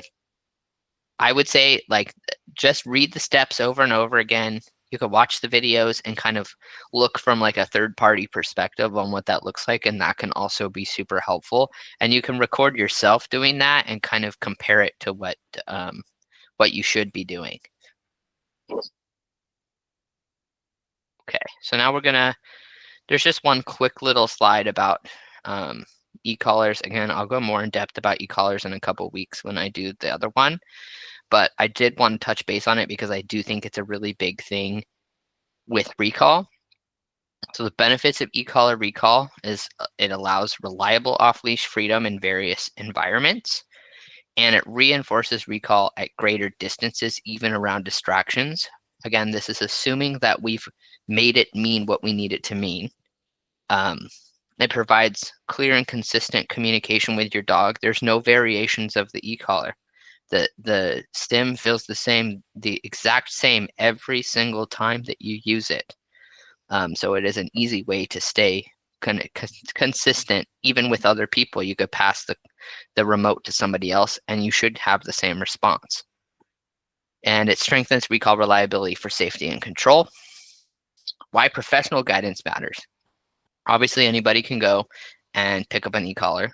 I would say, like, just read the steps over and over again. You could watch the videos and kind of look from like a third-party perspective on what that looks like, and that can also be super helpful. And you can record yourself doing that and kind of compare it to what you should be doing. Okay, so now there's just one quick little slide about e-collars. Again, I'll go more in depth about e-collars in a couple weeks when I do the other one. But I did want to touch base on it because I do think it's a really big thing with recall. So the benefits of e-collar recall is it allows reliable off-leash freedom in various environments, and it reinforces recall at greater distances, even around distractions. Again, this is assuming that we've made it mean what we need it to mean. It provides clear and consistent communication with your dog. There's no variations of the e-collar. The stim feels the exact same every single time that you use it. So it is an easy way to stay consistent, even with other people. You could pass the remote to somebody else and you should have the same response. And it strengthens recall reliability for safety and control. Why professional guidance matters. Obviously, anybody can go and pick up an e-collar.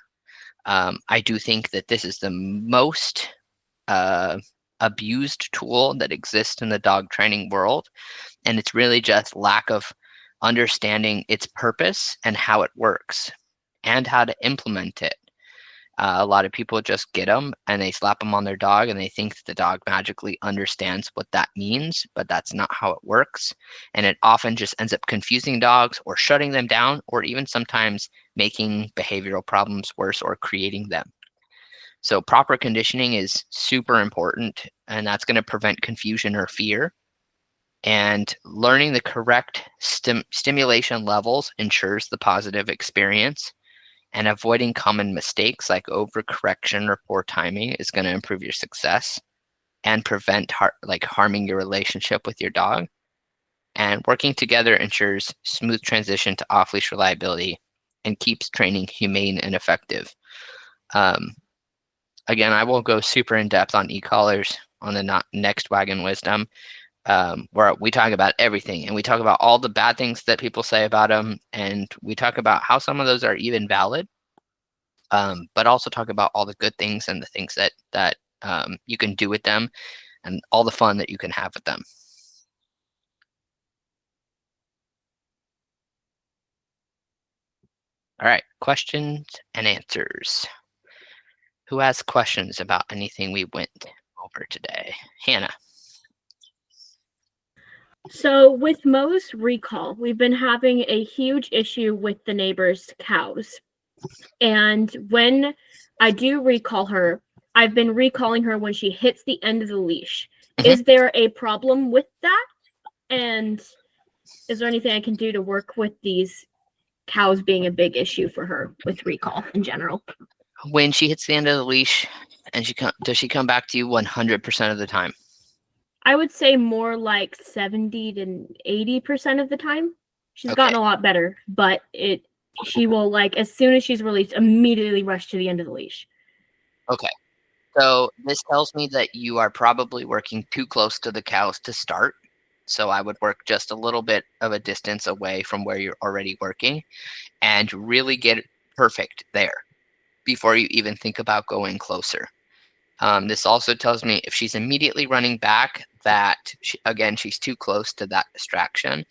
I do think that this is the most abused tool that exists in the dog training world, and it's really just lack of understanding its purpose and how it works and how to implement it. A lot of people just get them and they slap them on their dog and they think that the dog magically understands what that means, but that's not how it works. And it often just ends up confusing dogs or shutting them down, or even sometimes making behavioral problems worse or creating them. So proper conditioning is super important, and that's going to prevent confusion or fear. And learning the correct stimulation levels ensures the positive experience. And avoiding common mistakes like overcorrection or poor timing is going to improve your success and prevent harming your relationship with your dog. And working together ensures smooth transition to off-leash reliability and keeps training humane and effective. Again, I won't go super in depth on e-collars. on the next Wagon Wisdom, where we talk about everything, and we talk about all the bad things that people say about them, and we talk about how some of those are even valid, but also talk about all the good things and the things that you can do with them, and all the fun that you can have with them. All right, questions and answers. Who has questions about anything we went over today? Hannah. So with Mo's recall, we've been having a huge issue with the neighbor's cows. And when I do recall her, I've been recalling her when she hits the end of the leash. Is there a problem with that? And is there anything I can do to work with these cows being a big issue for her with recall in general? When she hits the end of the leash, and does she come back to you 100% of the time? I would say more like 70 to 80% of the time. She's gotten a lot better, but she will, like, as soon as she's released, immediately rush to the end of the leash. Okay. So this tells me that you are probably working too close to the cows to start. So I would work just a little bit of a distance away from where you're already working and really get it perfect there before you even think about going closer. This also tells me if she's immediately running back that, she's too close to that distraction,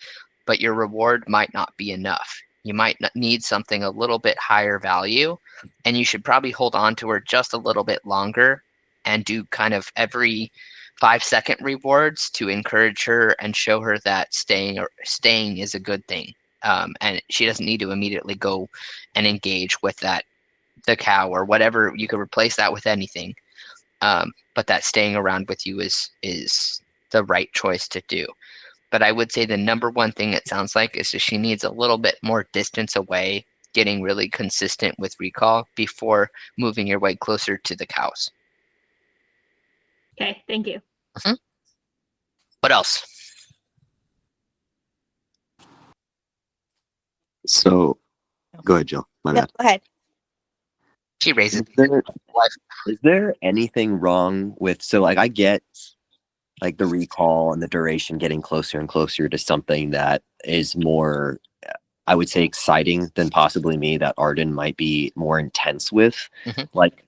but your reward might not be enough. You might need something a little bit higher value, and you should probably hold on to her just a little bit longer and do kind of every 5-second rewards to encourage her and show her that staying is a good thing. And she doesn't need to immediately go and engage with the cow or whatever. You could replace that with anything. But that staying around with you is the right choice to do. But I would say the number one thing it sounds like is that she needs a little bit more distance away, getting really consistent with recall before moving your way closer to the cows. Okay, thank you. What else? So, go ahead, Jill. My No, bad. go ahead. She raises. Is there anything wrong with, so like I get like the recall and the duration getting closer and closer to something that is more, I would say, exciting than possibly me, that Arden might be more intense with. Like,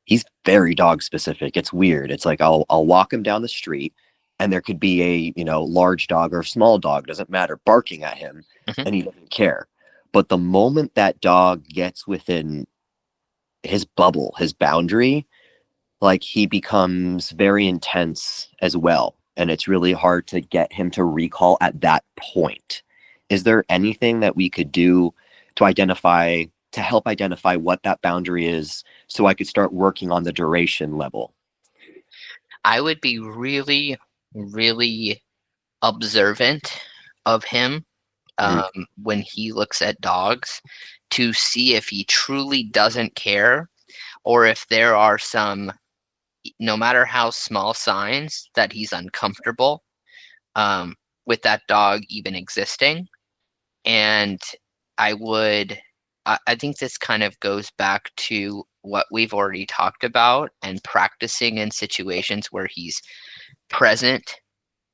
he's very dog specific. It's weird. It's like I'll walk him down the street and there could be a large dog or small dog, doesn't matter, barking at him, and he doesn't care. But the moment that dog gets within his bubble, his boundary, like, he becomes very intense as well. And it's really hard to get him to recall at that point. Is there anything that we could do to help identify what that boundary is so I could start working on the duration level? I would be really, really observant of him when he looks at dogs to see if he truly doesn't care, or if there are some, no matter how small, signs that he's uncomfortable with that dog even existing. And I think this kind of goes back to what we've already talked about, and practicing in situations where he's present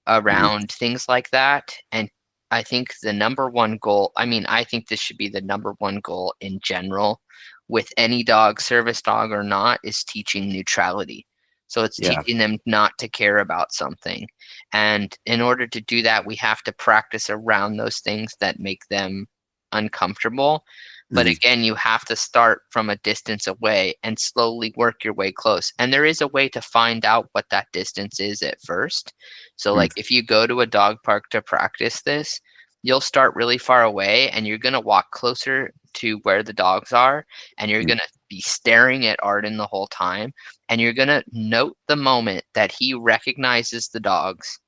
around things like that. And I think the number one goal, I think this should be the number one goal in general with any dog, service dog or not, is teaching neutrality. So it's teaching them not to care about something. And in order to do that, we have to practice around those things that make them uncomfortable. But again, you have to start from a distance away and slowly work your way close. And there is a way to find out what that distance is at first. So like if you go to a dog park to practice this, you'll start really far away and you're going to walk closer to where the dogs are, and you're going to be staring at Arden the whole time, and you're going to note the moment that he recognizes the dogs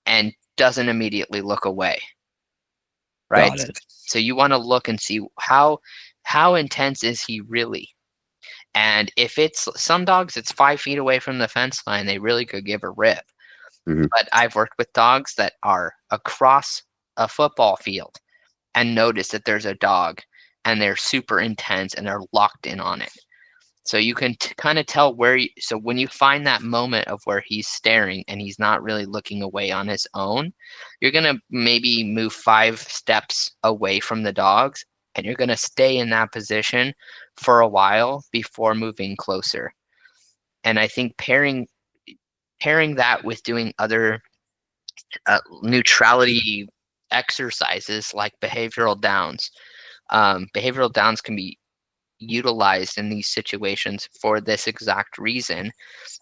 and doesn't immediately look away. Right? Got it. So you want to look and see how intense is he really? And if it's some dogs, it's 5 feet away from the fence line, they really could give a rip. But I've worked with dogs that are across a football field and notice that there's a dog and they're super intense and they're locked in on it. So you can kind of tell where, so when you find that moment of where he's staring and he's not really looking away on his own, you're going to maybe move 5 steps away from the dogs, and you're going to stay in that position for a while before moving closer. And I think pairing that with doing other neutrality exercises like behavioral downs. Behavioral downs can be utilized in these situations for this exact reason.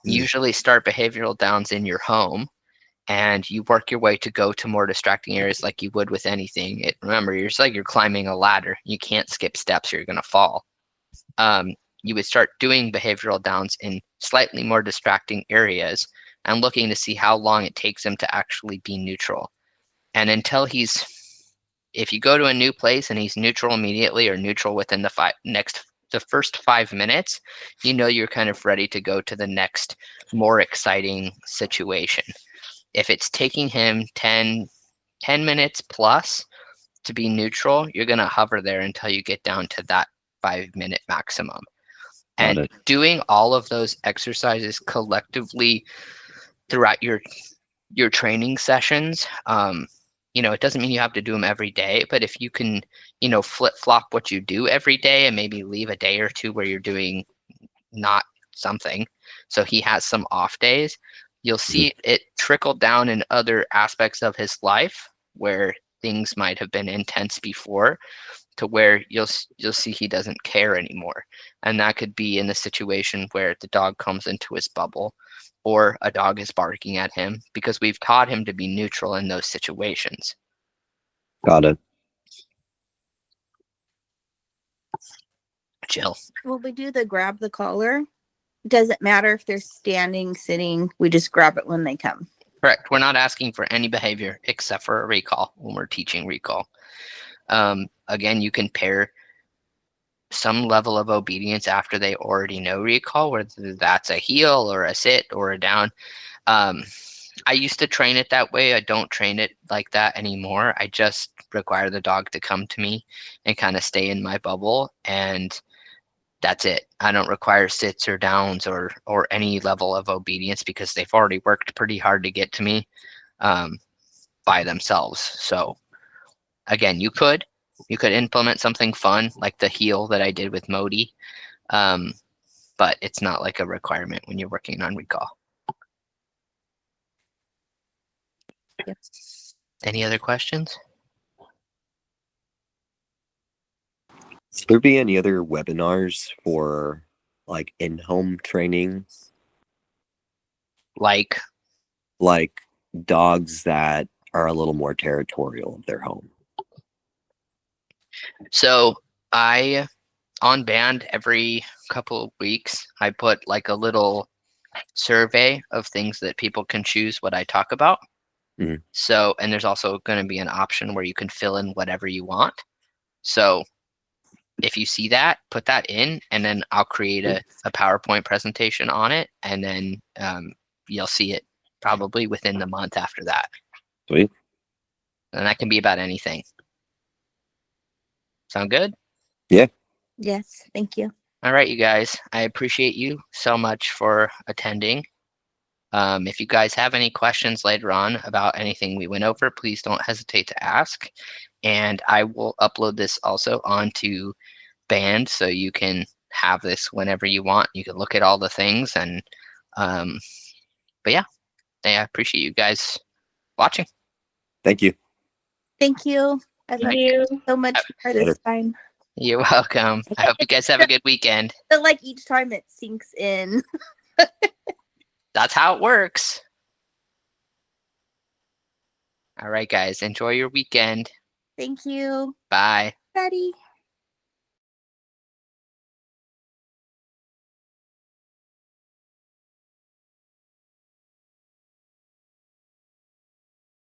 Usually start behavioral downs in your home, and you work your way to go to more distracting areas like you would with anything. Remember, it's like you're climbing a ladder. You can't skip steps or you're going to fall. You would start doing behavioral downs in slightly more distracting areas and looking to see how long it takes him to actually be neutral. And until if you go to a new place and he's neutral immediately or neutral within the first 5 minutes, you know you're kind of ready to go to the next more exciting situation. If it's taking him 10 minutes plus to be neutral, you're going to hover there until you get down to that 5-minute maximum. And doing all of those exercises collectively throughout your training sessions, it doesn't mean you have to do them every day, but if you can, flip-flop what you do every day and maybe leave a day or two where you're doing not something, so he has some off days, you'll see it trickle down in other aspects of his life where things might have been intense before, to where you'll see he doesn't care anymore. And that could be in the situation where the dog comes into his bubble or a dog is barking at him, because we've taught him to be neutral in those situations. Got it. Jill. Well, we do the grab the collar. Does it matter if they're standing, sitting? We just grab it when they come. Correct. We're not asking for any behavior except for a recall when we're teaching recall. Again, you can pair some level of obedience after they already know recall, whether that's a heel or a sit or a down. I used to train it that way. I don't train it like that anymore. I just require the dog to come to me and kind of stay in my bubble, and that's it. I don't require sits or downs or any level of obedience, because they've already worked pretty hard to get to me by themselves. So again, you could implement something fun like the heel that I did with Modi, but it's not like a requirement when you're working on recall. Yep. Any other questions? Will there be any other webinars for like in-home training? Like dogs that are a little more territorial of their home. So on Band, every couple of weeks, I put like a little survey of things that people can choose what I talk about. Mhm. So, and there's also going to be an option where you can fill in whatever you want. So if you see that, put that in, and then I'll create a PowerPoint presentation on it, and then you'll see it probably within the month after that. Sweet. And that can be about anything. Sound good? Yeah. Yes, thank you. All right, you guys. I appreciate you so much for attending. If you guys have any questions later on about anything we went over, please don't hesitate to ask. And I will upload this also onto Band, so you can have this whenever you want. You can look at all the things, and but yeah, I appreciate you guys watching. Thank you. Thank you. I Thank you. so much more this time. You're welcome. I hope you guys have a good weekend. But like each time it sinks in. That's how it works. All right, guys. Enjoy your weekend. Thank you. Bye. Daddy.